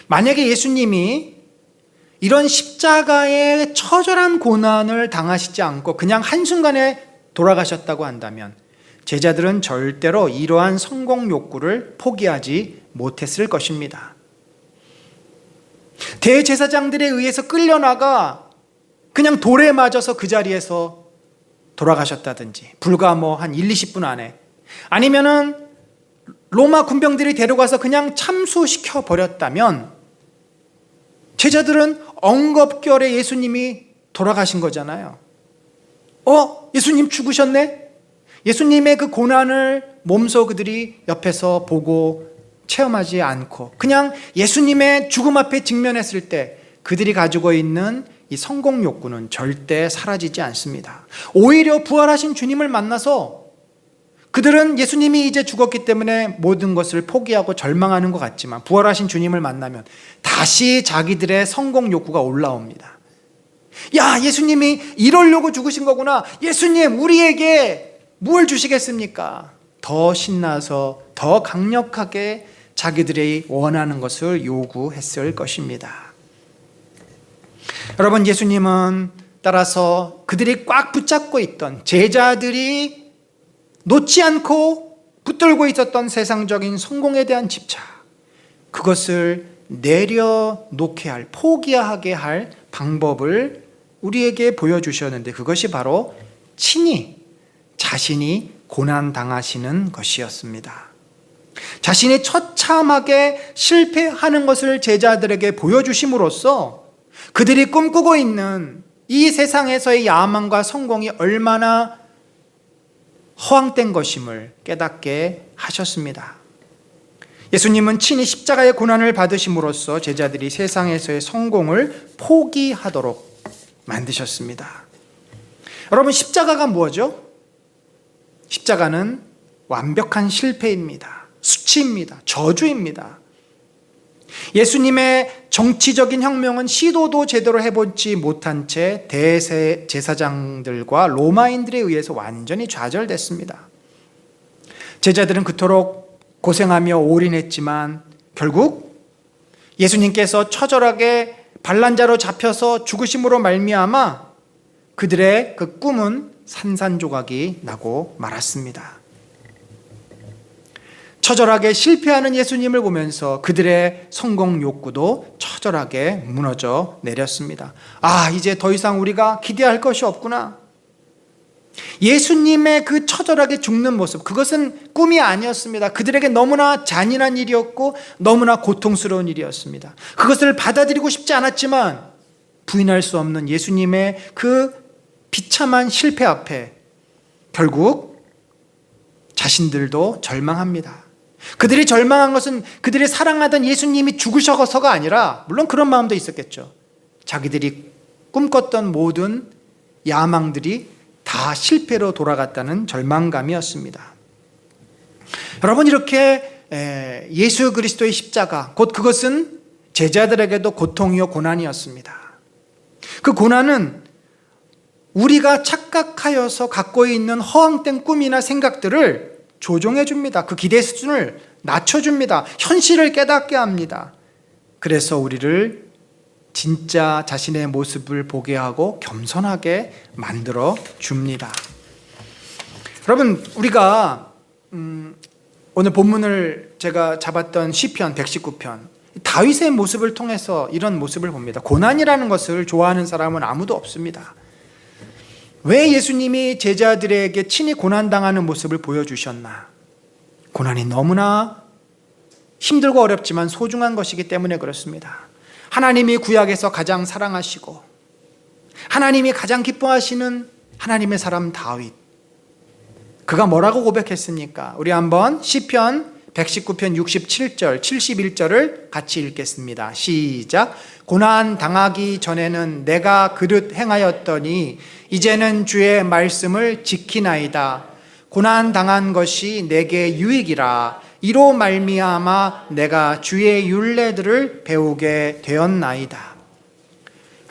만약에 예수님이 이런 십자가의 처절한 고난을 당하시지 않고 그냥 한순간에 돌아가셨다고 한다면 제자들은 절대로 이러한 성공 욕구를 포기하지 못했을 것입니다. 대제사장들에 의해서 끌려나가 그냥 돌에 맞아서 그 자리에서 돌아가셨다든지, 불과 한 1, 20분 안에, 아니면은 로마 군병들이 데려가서 그냥 참수시켜 버렸다면 제자들은 엉겁결에 예수님이 돌아가신 거잖아요. 예수님 죽으셨네? 예수님의 그 고난을 몸소 그들이 옆에서 보고 체험하지 않고 그냥 예수님의 죽음 앞에 직면했을 때 그들이 가지고 있는 이 성공 욕구는 절대 사라지지 않습니다. 오히려 부활하신 주님을 만나서 그들은 예수님이 이제 죽었기 때문에 모든 것을 포기하고 절망하는 것 같지만 부활하신 주님을 만나면 다시 자기들의 성공 욕구가 올라옵니다. 야, 예수님이 이러려고 죽으신 거구나. 예수님, 우리에게 뭘 주시겠습니까? 더 신나서 더 강력하게 자기들이 원하는 것을 요구했을 것입니다. 여러분, 예수님은 따라서 그들이 꽉 붙잡고 있던, 제자들이 놓지 않고 붙들고 있었던 세상적인 성공에 대한 집착, 그것을 내려놓게 할, 포기하게 할 방법을 우리에게 보여주셨는데 그것이 바로 친히 자신이 고난당하시는 것이었습니다. 자신이 처참하게 실패하는 것을 제자들에게 보여주심으로써 그들이 꿈꾸고 있는 이 세상에서의 야망과 성공이 얼마나 허황된 것임을 깨닫게 하셨습니다. 예수님은 친히 십자가의 고난을 받으심으로써 제자들이 세상에서의 성공을 포기하도록 만드셨습니다. 여러분, 십자가가 뭐죠? 십자가는 완벽한 실패입니다. 수치입니다. 저주입니다. 예수님의 정치적인 혁명은 시도도 제대로 해보지 못한 채 대제사장들과 로마인들에 의해서 완전히 좌절됐습니다. 제자들은 그토록 고생하며 올인했지만 결국 예수님께서 처절하게 반란자로 잡혀서 죽으심으로 말미암아 그들의 그 꿈은 산산조각이 나고 말았습니다. 처절하게 실패하는 예수님을 보면서 그들의 성공 욕구도 처절하게 무너져 내렸습니다. 이제 더 이상 우리가 기대할 것이 없구나. 예수님의 그 처절하게 죽는 모습, 그것은 꿈이 아니었습니다. 그들에게 너무나 잔인한 일이었고 너무나 고통스러운 일이었습니다. 그것을 받아들이고 싶지 않았지만 부인할 수 없는 예수님의 그 비참한 실패 앞에 결국 자신들도 절망합니다. 그들이 절망한 것은 그들이 사랑하던 예수님이 죽으셔서가 아니라, 물론 그런 마음도 있었겠죠. 자기들이 꿈꿨던 모든 야망들이 다 실패로 돌아갔다는 절망감이었습니다. 여러분, 이렇게 예수 그리스도의 십자가, 곧 그것은 제자들에게도 고통이요 고난이었습니다. 그 고난은 우리가 착각하여서 갖고 있는 허황된 꿈이나 생각들을 조종해 줍니다. 그 기대 수준을 낮춰줍니다. 현실을 깨닫게 합니다. 그래서 우리를 진짜 자신의 모습을 보게 하고 겸손하게 만들어 줍니다. 여러분, 우리가 오늘 본문을 제가 잡았던 시편 119편, 다윗의 모습을 통해서 이런 모습을 봅니다. 고난이라는 것을 좋아하는 사람은 아무도 없습니다. 왜 예수님이 제자들에게 친히 고난당하는 모습을 보여주셨나? 고난이 너무나 힘들고 어렵지만 소중한 것이기 때문에 그렇습니다. 하나님이 구약에서 가장 사랑하시고 하나님이 가장 기뻐하시는 하나님의 사람 다윗, 그가 뭐라고 고백했습니까? 우리 한번 시편 119편 67절 71절을 같이 읽겠습니다. 시작. 고난 당하기 전에는 내가 그릇 행하였더니 이제는 주의 말씀을 지키나이다. 고난 당한 것이 내게 유익이라. 이로 말미암아 내가 주의 율례들을 배우게 되었나이다.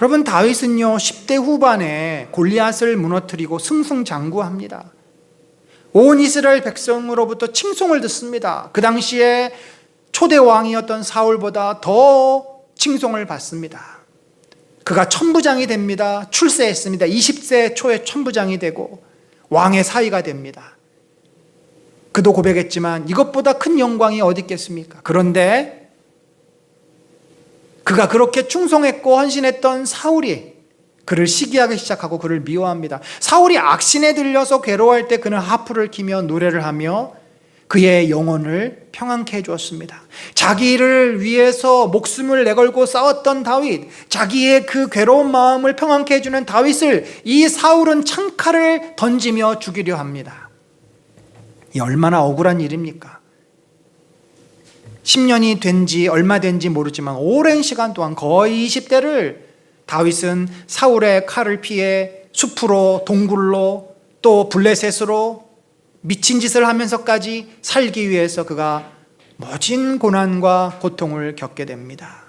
여러분, 다윗은요 10대 후반에 골리앗을 무너뜨리고 승승장구합니다. 온 이스라엘 백성으로부터 칭송을 듣습니다. 그 당시에 초대 왕이었던 사울보다 더 칭송을 받습니다. 그가 천부장이 됩니다. 출세했습니다. 20세 초에 천부장이 되고 왕의 사위가 됩니다. 그도 고백했지만 이것보다 큰 영광이 어디 있겠습니까? 그런데 그가 그렇게 충성했고 헌신했던 사울이 그를 시기하기 시작하고 그를 미워합니다. 사울이 악신에 들려서 괴로워할 때 그는 하프를 키며 노래를 하며 그의 영혼을 평안케 해주었습니다. 자기를 위해서 목숨을 내걸고 싸웠던 다윗, 자기의 그 괴로운 마음을 평안케 해주는 다윗을 이 사울은 창칼을 던지며 죽이려 합니다. 이 얼마나 억울한 일입니까? 10년이 된지 얼마 된지 모르지만 오랜 시간 동안 거의 20대를 다윗은 사울의 칼을 피해 숲으로, 동굴로, 또 블레셋으로 미친 짓을 하면서까지 살기 위해서 그가 모진 고난과 고통을 겪게 됩니다.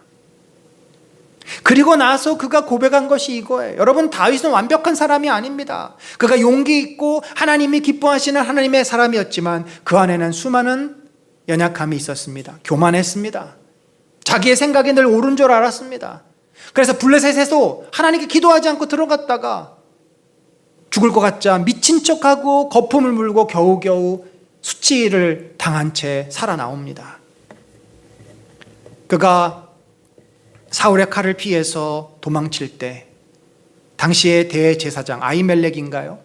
그리고 나서 그가 고백한 것이 이거예요. 여러분, 다윗은 완벽한 사람이 아닙니다. 그가 용기 있고 하나님이 기뻐하시는 하나님의 사람이었지만 그 안에는 수많은 연약함이 있었습니다. 교만했습니다. 자기의 생각이 늘 옳은 줄 알았습니다. 그래서 블레셋에서 하나님께 기도하지 않고 들어갔다가 죽을 것 같자 미친 척하고 거품을 물고 겨우겨우 수치를 당한 채 살아나옵니다. 그가 사울의 칼을 피해서 도망칠 때 당시의 대제사장 아히멜렉인가요?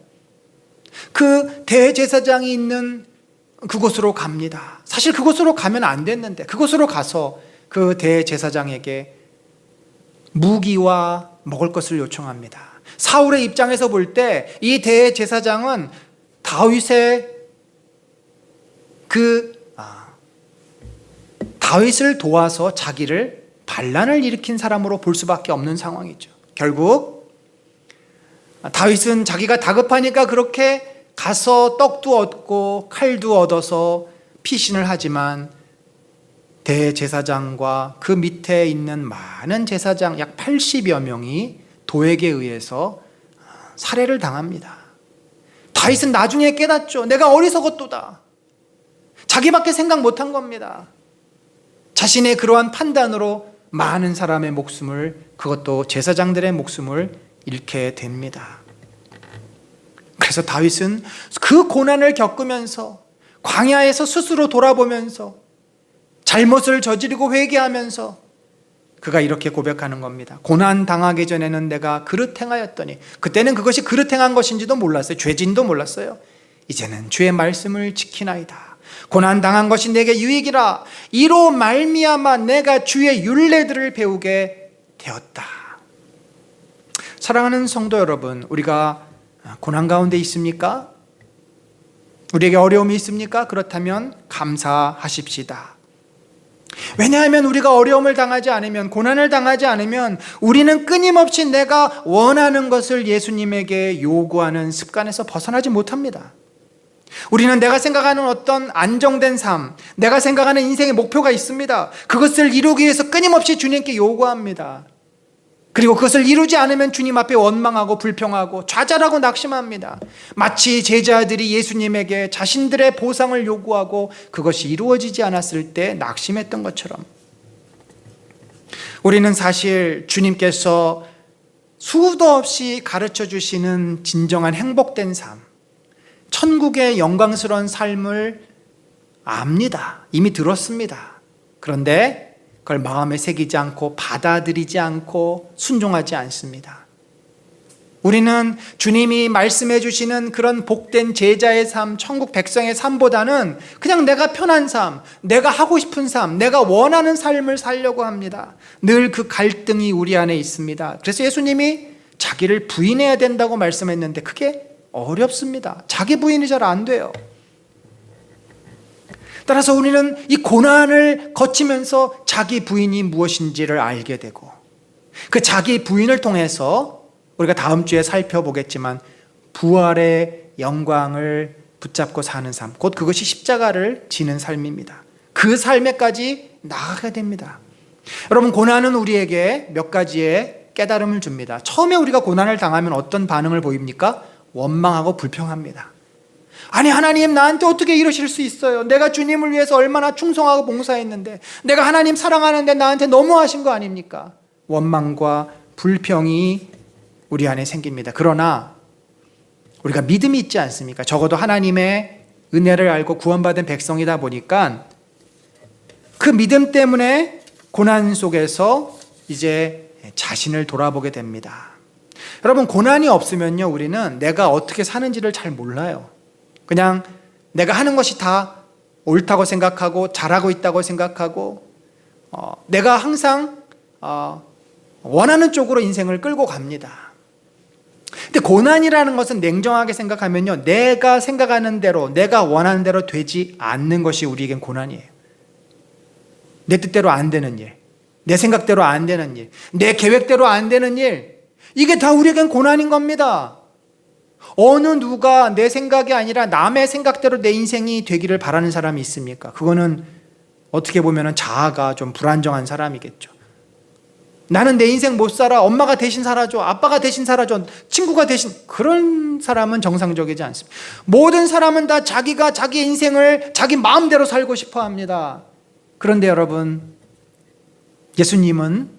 그 대제사장이 있는 그곳으로 갑니다. 사실 그곳으로 가면 안 됐는데 그곳으로 가서 그 대제사장에게 무기와 먹을 것을 요청합니다. 사울의 입장에서 볼 때 이 대제사장은 다윗의 다윗을 도와서 자기를 반란을 일으킨 사람으로 볼 수밖에 없는 상황이죠. 결국 다윗은 자기가 다급하니까 그렇게 가서 떡도 얻고 칼도 얻어서 피신을 하지만 대제사장과 그 밑에 있는 많은 제사장 약 80여 명이 도에게 의해서 살해를 당합니다. 다윗은 나중에 깨닫죠. 내가 어리석었도다. 자기밖에 생각 못한 겁니다. 자신의 그러한 판단으로 많은 사람의 목숨을, 그것도 제사장들의 목숨을 잃게 됩니다. 그래서 다윗은 그 고난을 겪으면서 광야에서 스스로 돌아보면서 잘못을 저지르고 회개하면서 그가 이렇게 고백하는 겁니다. 고난 당하기 전에는 내가 그릇 행하였더니, 그때는 그것이 그릇 행한 것인지도 몰랐어요. 죄진도 몰랐어요. 이제는 주의 말씀을 지키나이다. 고난 당한 것이 내게 유익이라. 이로 말미암아 내가 주의 율례들을 배우게 되었다. 사랑하는 성도 여러분, 우리가 고난 가운데 있습니까? 우리에게 어려움이 있습니까? 그렇다면 감사하십시다. 왜냐하면 우리가 어려움을 당하지 않으면, 고난을 당하지 않으면 우리는 끊임없이 내가 원하는 것을 예수님에게 요구하는 습관에서 벗어나지 못합니다. 우리는 내가 생각하는 어떤 안정된 삶, 내가 생각하는 인생의 목표가 있습니다. 그것을 이루기 위해서 끊임없이 주님께 요구합니다. 그리고 그것을 이루지 않으면 주님 앞에 원망하고 불평하고 좌절하고 낙심합니다. 마치 제자들이 예수님에게 자신들의 보상을 요구하고 그것이 이루어지지 않았을 때 낙심했던 것처럼, 우리는 사실 주님께서 수도 없이 가르쳐 주시는 진정한 행복된 삶, 천국의 영광스러운 삶을 압니다. 이미 들었습니다. 그런데 그걸 마음에 새기지 않고 받아들이지 않고 순종하지 않습니다. 우리는 주님이 말씀해 주시는 그런 복된 제자의 삶, 천국 백성의 삶보다는 그냥 내가 편한 삶, 내가 하고 싶은 삶, 내가 원하는 삶을 살려고 합니다. 늘 그 갈등이 우리 안에 있습니다. 그래서 예수님이 자기를 부인해야 된다고 말씀했는데 그게 어렵습니다. 자기 부인이 잘 안 돼요. 따라서 우리는 이 고난을 거치면서 자기 부인이 무엇인지를 알게 되고, 그 자기 부인을 통해서 우리가 다음 주에 살펴보겠지만 부활의 영광을 붙잡고 사는 삶, 곧 그것이 십자가를 지는 삶입니다. 그 삶에까지 나아가야 됩니다. 여러분, 고난은 우리에게 몇 가지의 깨달음을 줍니다. 처음에 우리가 고난을 당하면 어떤 반응을 보입니까? 원망하고 불평합니다. 아니, 하나님 나한테 어떻게 이러실 수 있어요? 내가 주님을 위해서 얼마나 충성하고 봉사했는데, 내가 하나님 사랑하는데 나한테 너무하신 거 아닙니까? 원망과 불평이 우리 안에 생깁니다. 그러나 우리가 믿음이 있지 않습니까? 적어도 하나님의 은혜를 알고 구원받은 백성이다 보니까 그 믿음 때문에 고난 속에서 이제 자신을 돌아보게 됩니다. 여러분, 고난이 없으면요, 우리는 내가 어떻게 사는지를 잘 몰라요. 그냥 내가 하는 것이 다 옳다고 생각하고 잘하고 있다고 생각하고 내가 항상 원하는 쪽으로 인생을 끌고 갑니다. 근데 고난이라는 것은 냉정하게 생각하면요, 내가 생각하는 대로, 내가 원하는 대로 되지 않는 것이 우리에겐 고난이에요. 내 뜻대로 안 되는 일, 내 생각대로 안 되는 일, 내 계획대로 안 되는 일, 이게 다 우리에겐 고난인 겁니다. 어느 누가 내 생각이 아니라 남의 생각대로 내 인생이 되기를 바라는 사람이 있습니까? 그거는 어떻게 보면 자아가 좀 불안정한 사람이겠죠. 나는 내 인생 못 살아, 엄마가 대신 살아줘, 아빠가 대신 살아줘, 친구가 대신, 그런 사람은 정상적이지 않습니다. 모든 사람은 다 자기가 자기 인생을 자기 마음대로 살고 싶어 합니다. 그런데 여러분, 예수님은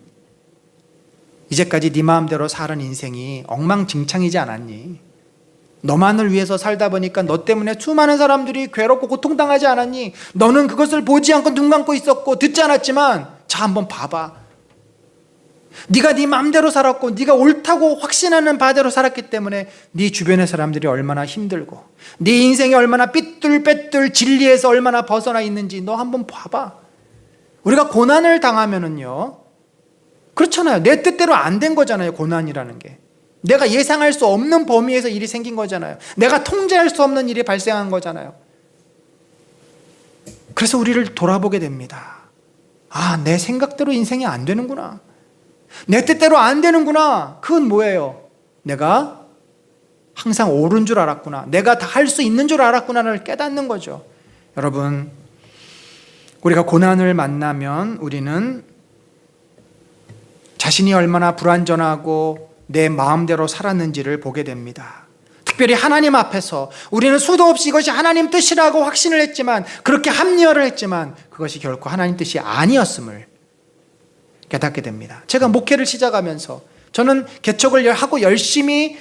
이제까지 네 마음대로 살은 인생이 엉망진창이지 않았니? 너만을 위해서 살다 보니까 너 때문에 수많은 사람들이 괴롭고 고통당하지 않았니? 너는 그것을 보지 않고 눈 감고 있었고 듣지 않았지만 자, 한번 봐봐. 네가 네 마음대로 살았고 네가 옳다고 확신하는 바대로 살았기 때문에 네 주변의 사람들이 얼마나 힘들고 네 인생이 얼마나 삐뚤빼뚤 진리에서 얼마나 벗어나 있는지 너 한번 봐봐. 우리가 고난을 당하면은요, 그렇잖아요. 내 뜻대로 안 된 거잖아요. 고난이라는 게 내가 예상할 수 없는 범위에서 일이 생긴 거잖아요. 내가 통제할 수 없는 일이 발생한 거잖아요. 그래서 우리를 돌아보게 됩니다. 아, 내 생각대로 인생이 안 되는구나. 내 뜻대로 안 되는구나. 그건 뭐예요? 내가 항상 옳은 줄 알았구나. 내가 다 할 수 있는 줄 알았구나를 깨닫는 거죠. 여러분, 우리가 고난을 만나면 우리는 자신이 얼마나 불완전하고 내 마음대로 살았는지를 보게 됩니다. 특별히 하나님 앞에서 우리는 수도 없이 이것이 하나님 뜻이라고 확신을 했지만, 그렇게 합리화를 했지만 그것이 결코 하나님 뜻이 아니었음을 깨닫게 됩니다. 제가 목회를 시작하면서 저는 개척을 하고 열심히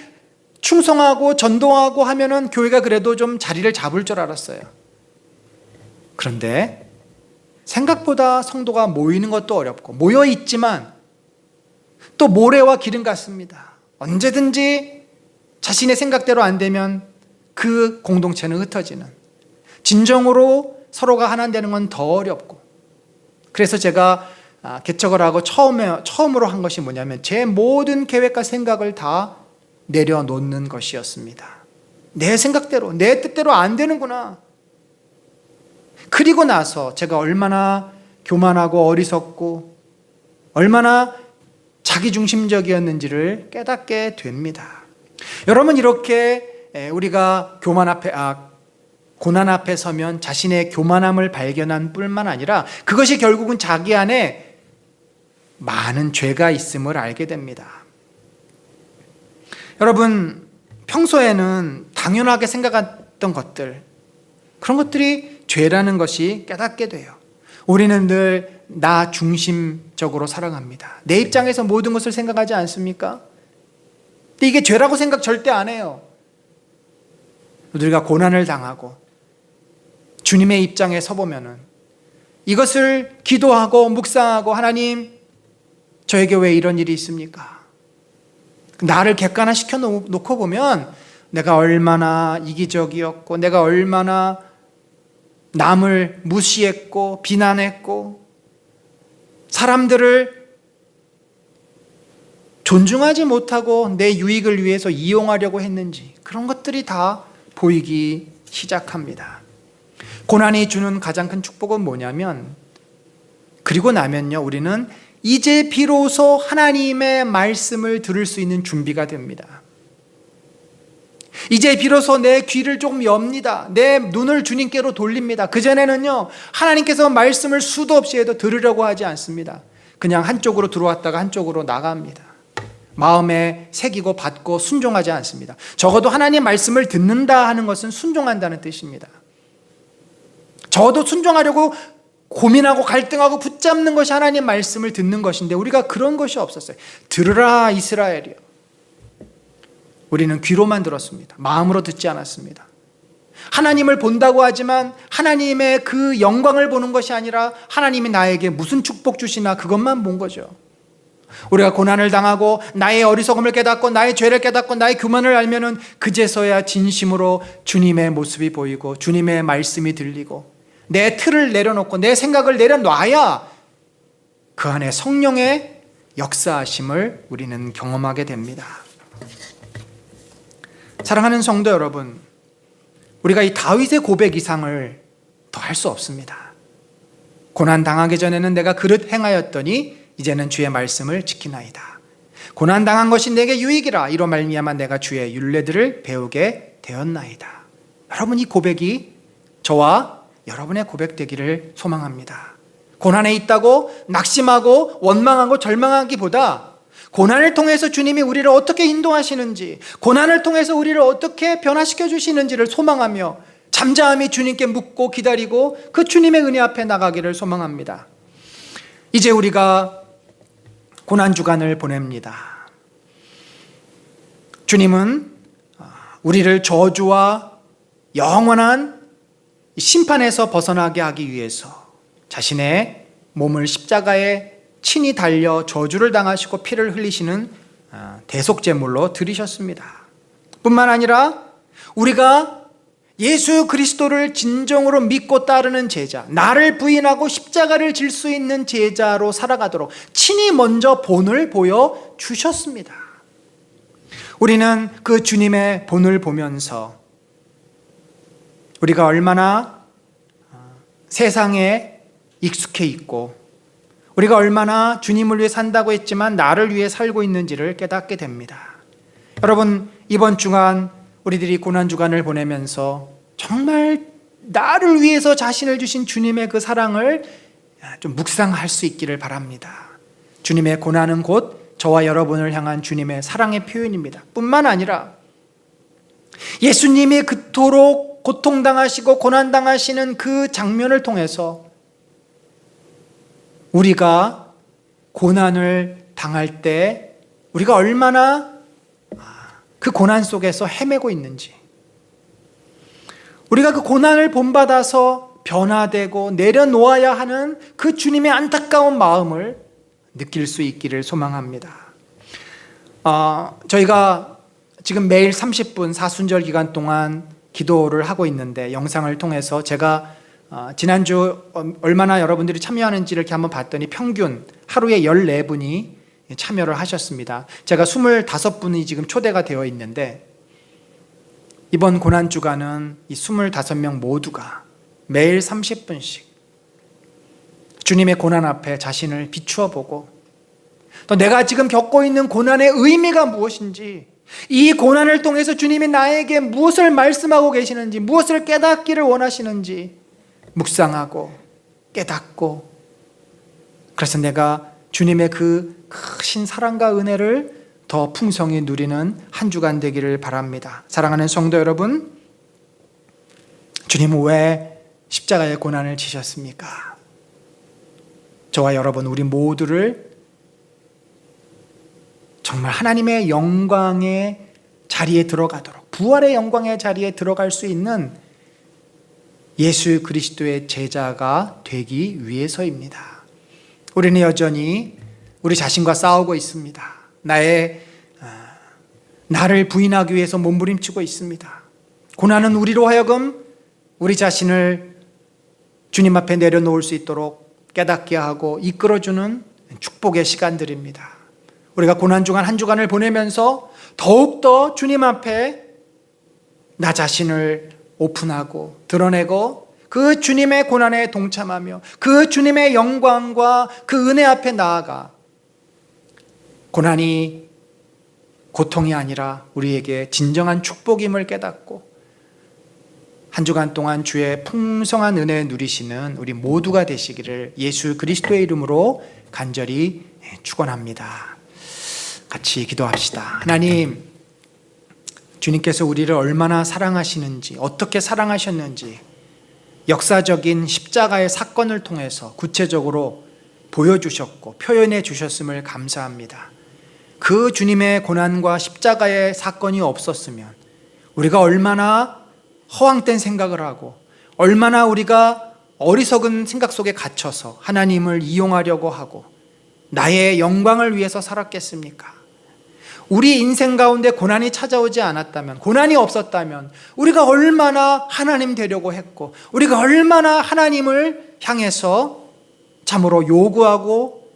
충성하고 전도하고 하면은 교회가 그래도 좀 자리를 잡을 줄 알았어요. 그런데 생각보다 성도가 모이는 것도 어렵고, 모여 있지만 또 모래와 기름 같습니다. 언제든지 자신의 생각대로 안 되면 그 공동체는 흩어지는, 진정으로 서로가 하나 되는 건 더 어렵고, 그래서 제가 개척을 하고 처음으로 한 것이 뭐냐면 제 모든 계획과 생각을 다 내려놓는 것이었습니다. 내 생각대로, 내 뜻대로 안 되는구나. 그리고 나서 제가 얼마나 교만하고 어리석고 얼마나 자기중심적이었는지를 깨닫게 됩니다. 여러분, 이렇게 우리가 고난 앞에 서면 자신의 교만함을 발견한 뿐만 아니라 그것이 결국은 자기 안에 많은 죄가 있음을 알게 됩니다. 여러분, 평소에는 당연하게 생각했던 것들, 그런 것들이 죄라는 것이 깨닫게 돼요. 우리는 늘 나 중심적으로 살아갑니다. 내 입장에서 모든 것을 생각하지 않습니까? 근데 이게 죄라고 생각 절대 안 해요. 우리가 고난을 당하고 주님의 입장에 서보면은 이것을 기도하고 묵상하고, 하나님, 저에게 왜 이런 일이 있습니까? 나를 객관화시켜 놓고 보면 내가 얼마나 이기적이었고, 내가 얼마나 남을 무시했고 비난했고 사람들을 존중하지 못하고 내 유익을 위해서 이용하려고 했는지, 그런 것들이 다 보이기 시작합니다. 고난이 주는 가장 큰 축복은 뭐냐면, 그리고 나면요, 우리는 이제 비로소 하나님의 말씀을 들을 수 있는 준비가 됩니다. 이제 비로소 내 귀를 조금 엽니다. 내 눈을 주님께로 돌립니다. 그전에는요, 하나님께서 말씀을 수도 없이 해도 들으려고 하지 않습니다. 그냥 한쪽으로 들어왔다가 한쪽으로 나갑니다. 마음에 새기고 받고 순종하지 않습니다. 적어도 하나님 말씀을 듣는다 하는 것은 순종한다는 뜻입니다. 적어도 순종하려고 고민하고 갈등하고 붙잡는 것이 하나님 말씀을 듣는 것인데, 우리가 그런 것이 없었어요. 들으라 이스라엘이여. 우리는 귀로만 들었습니다. 마음으로 듣지 않았습니다. 하나님을 본다고 하지만 하나님의 그 영광을 보는 것이 아니라 하나님이 나에게 무슨 축복 주시나 그것만 본 거죠. 우리가 고난을 당하고 나의 어리석음을 깨닫고 나의 죄를 깨닫고 나의 교만을 알면은 그제서야 진심으로 주님의 모습이 보이고 주님의 말씀이 들리고, 내 틀을 내려놓고 내 생각을 내려놔야 그 안에 성령의 역사하심을 우리는 경험하게 됩니다. 사랑하는 성도 여러분, 우리가 이 다윗의 고백 이상을 더 할 수 없습니다. 고난 당하기 전에는 내가 그릇 행하였더니 이제는 주의 말씀을 지키나이다. 고난 당한 것이 내게 유익이라. 이로 말미암아 내가 주의 율례들을 배우게 되었나이다. 여러분, 이 고백이 저와 여러분의 고백 되기를 소망합니다. 고난에 있다고 낙심하고 원망하고 절망하기보다 고난을 통해서 주님이 우리를 어떻게 인도하시는지, 고난을 통해서 우리를 어떻게 변화시켜 주시는지를 소망하며 잠잠히 주님께 묻고 기다리고 그 주님의 은혜 앞에 나가기를 소망합니다. 이제 우리가 고난주간을 보냅니다. 주님은 우리를 저주와 영원한 심판에서 벗어나게 하기 위해서 자신의 몸을 십자가에 친히 달려 저주를 당하시고 피를 흘리시는 대속제물로 드리셨습니다. 뿐만 아니라 우리가 예수 그리스도를 진정으로 믿고 따르는 제자, 나를 부인하고 십자가를 질 수 있는 제자로 살아가도록 친히 먼저 본을 보여주셨습니다. 우리는 그 주님의 본을 보면서 우리가 얼마나 세상에 익숙해 있고 우리가 얼마나 주님을 위해 산다고 했지만 나를 위해 살고 있는지를 깨닫게 됩니다. 여러분, 이번 주간 우리들이 고난주간을 보내면서 정말 나를 위해서 자신을 주신 주님의 그 사랑을 좀 묵상할 수 있기를 바랍니다. 주님의 고난은 곧 저와 여러분을 향한 주님의 사랑의 표현입니다. 뿐만 아니라 예수님이 그토록 고통당하시고 고난당하시는 그 장면을 통해서 우리가 고난을 당할 때 우리가 얼마나 그 고난 속에서 헤매고 있는지, 우리가 그 고난을 본받아서 변화되고 내려놓아야 하는 그 주님의 안타까운 마음을 느낄 수 있기를 소망합니다. 저희가 지금 매일 30분 사순절 기간 동안 기도를 하고 있는데 영상을 통해서 제가 지난주 얼마나 여러분들이 참여하는지를 이렇게 한번 봤더니 평균 하루에 14분이 참여를 하셨습니다. 제가 25분이 지금 초대가 되어 있는데 이번 고난주간은 이 25명 모두가 매일 30분씩 주님의 고난 앞에 자신을 비추어 보고 또 내가 지금 겪고 있는 고난의 의미가 무엇인지, 이 고난을 통해서 주님이 나에게 무엇을 말씀하고 계시는지, 무엇을 깨닫기를 원하시는지 묵상하고 깨닫고, 그래서 내가 주님의 그 크신 사랑과 은혜를 더 풍성히 누리는 한 주간 되기를 바랍니다. 사랑하는 성도 여러분, 주님은 왜 십자가의 고난을 지셨습니까? 저와 여러분, 우리 모두를 정말 하나님의 영광의 자리에 들어가도록, 부활의 영광의 자리에 들어갈 수 있는 예수 그리스도의 제자가 되기 위해서입니다. 우리는 여전히 우리 자신과 싸우고 있습니다. 나를 부인하기 위해서 몸부림치고 있습니다. 고난은 우리로 하여금 우리 자신을 주님 앞에 내려놓을 수 있도록 깨닫게 하고 이끌어주는 축복의 시간들입니다. 우리가 고난주간 한 주간을 보내면서 더욱더 주님 앞에 나 자신을 오픈하고 드러내고 그 주님의 고난에 동참하며 그 주님의 영광과 그 은혜 앞에 나아가 고난이 고통이 아니라 우리에게 진정한 축복임을 깨닫고 한 주간 동안 주의 풍성한 은혜 누리시는 우리 모두가 되시기를 예수 그리스도의 이름으로 간절히 축원합니다. 같이 기도합시다. 하나님, 주님께서 우리를 얼마나 사랑하시는지, 어떻게 사랑하셨는지 역사적인 십자가의 사건을 통해서 구체적으로 보여주셨고 표현해 주셨음을 감사합니다. 그 주님의 고난과 십자가의 사건이 없었으면 우리가 얼마나 허황된 생각을 하고 얼마나 우리가 어리석은 생각 속에 갇혀서 하나님을 이용하려고 하고 나의 영광을 위해서 살았겠습니까? 우리 인생 가운데 고난이 찾아오지 않았다면, 고난이 없었다면 우리가 얼마나 하나님 되려고 했고 우리가 얼마나 하나님을 향해서 참으로 요구하고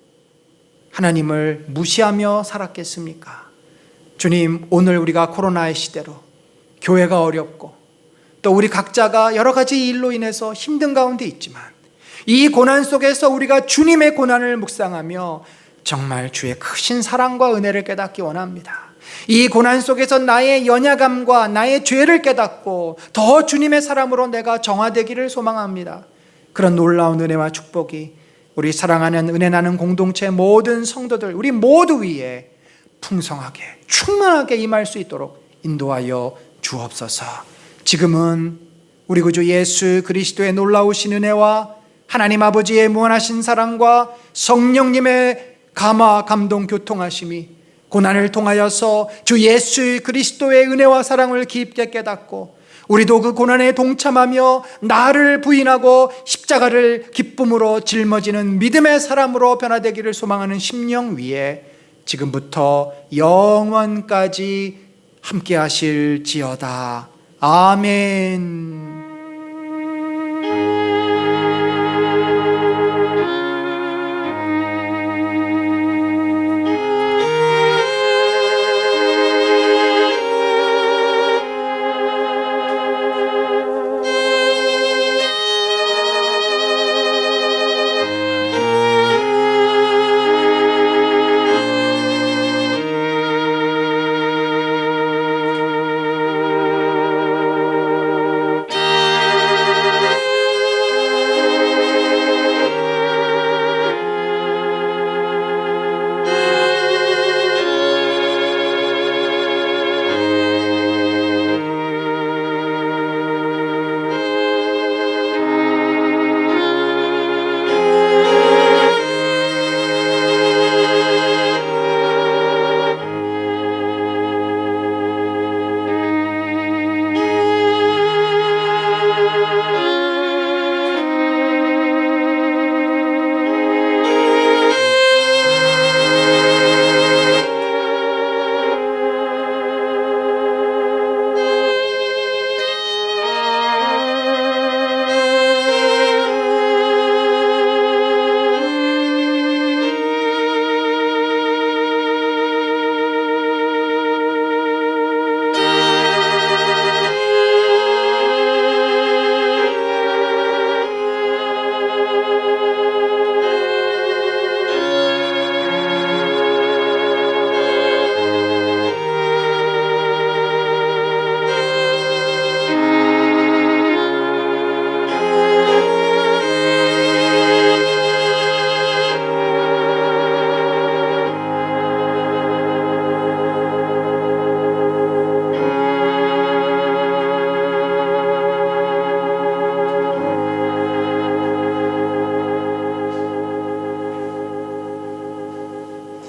하나님을 무시하며 살았겠습니까? 주님, 오늘 우리가 코로나의 시대로 교회가 어렵고 또 우리 각자가 여러 가지 일로 인해서 힘든 가운데 있지만 이 고난 속에서 우리가 주님의 고난을 묵상하며 정말 주의 크신 사랑과 은혜를 깨닫기 원합니다. 이 고난 속에서 나의 연약함과 나의 죄를 깨닫고 더 주님의 사람으로 내가 정화되기를 소망합니다. 그런 놀라운 은혜와 축복이 우리 사랑하는 은혜 나는 공동체 모든 성도들 우리 모두 위에 풍성하게 충만하게 임할 수 있도록 인도하여 주옵소서. 지금은 우리 구주 예수 그리스도의 놀라우신 은혜와 하나님 아버지의 무한하신 사랑과 성령님의 감화 감동 교통하심이 고난을 통하여서 주 예수 그리스도의 은혜와 사랑을 깊게 깨닫고 우리도 그 고난에 동참하며 나를 부인하고 십자가를 기쁨으로 짊어지는 믿음의 사람으로 변화되기를 소망하는 심령 위에 지금부터 영원까지 함께 하실지어다. 아멘.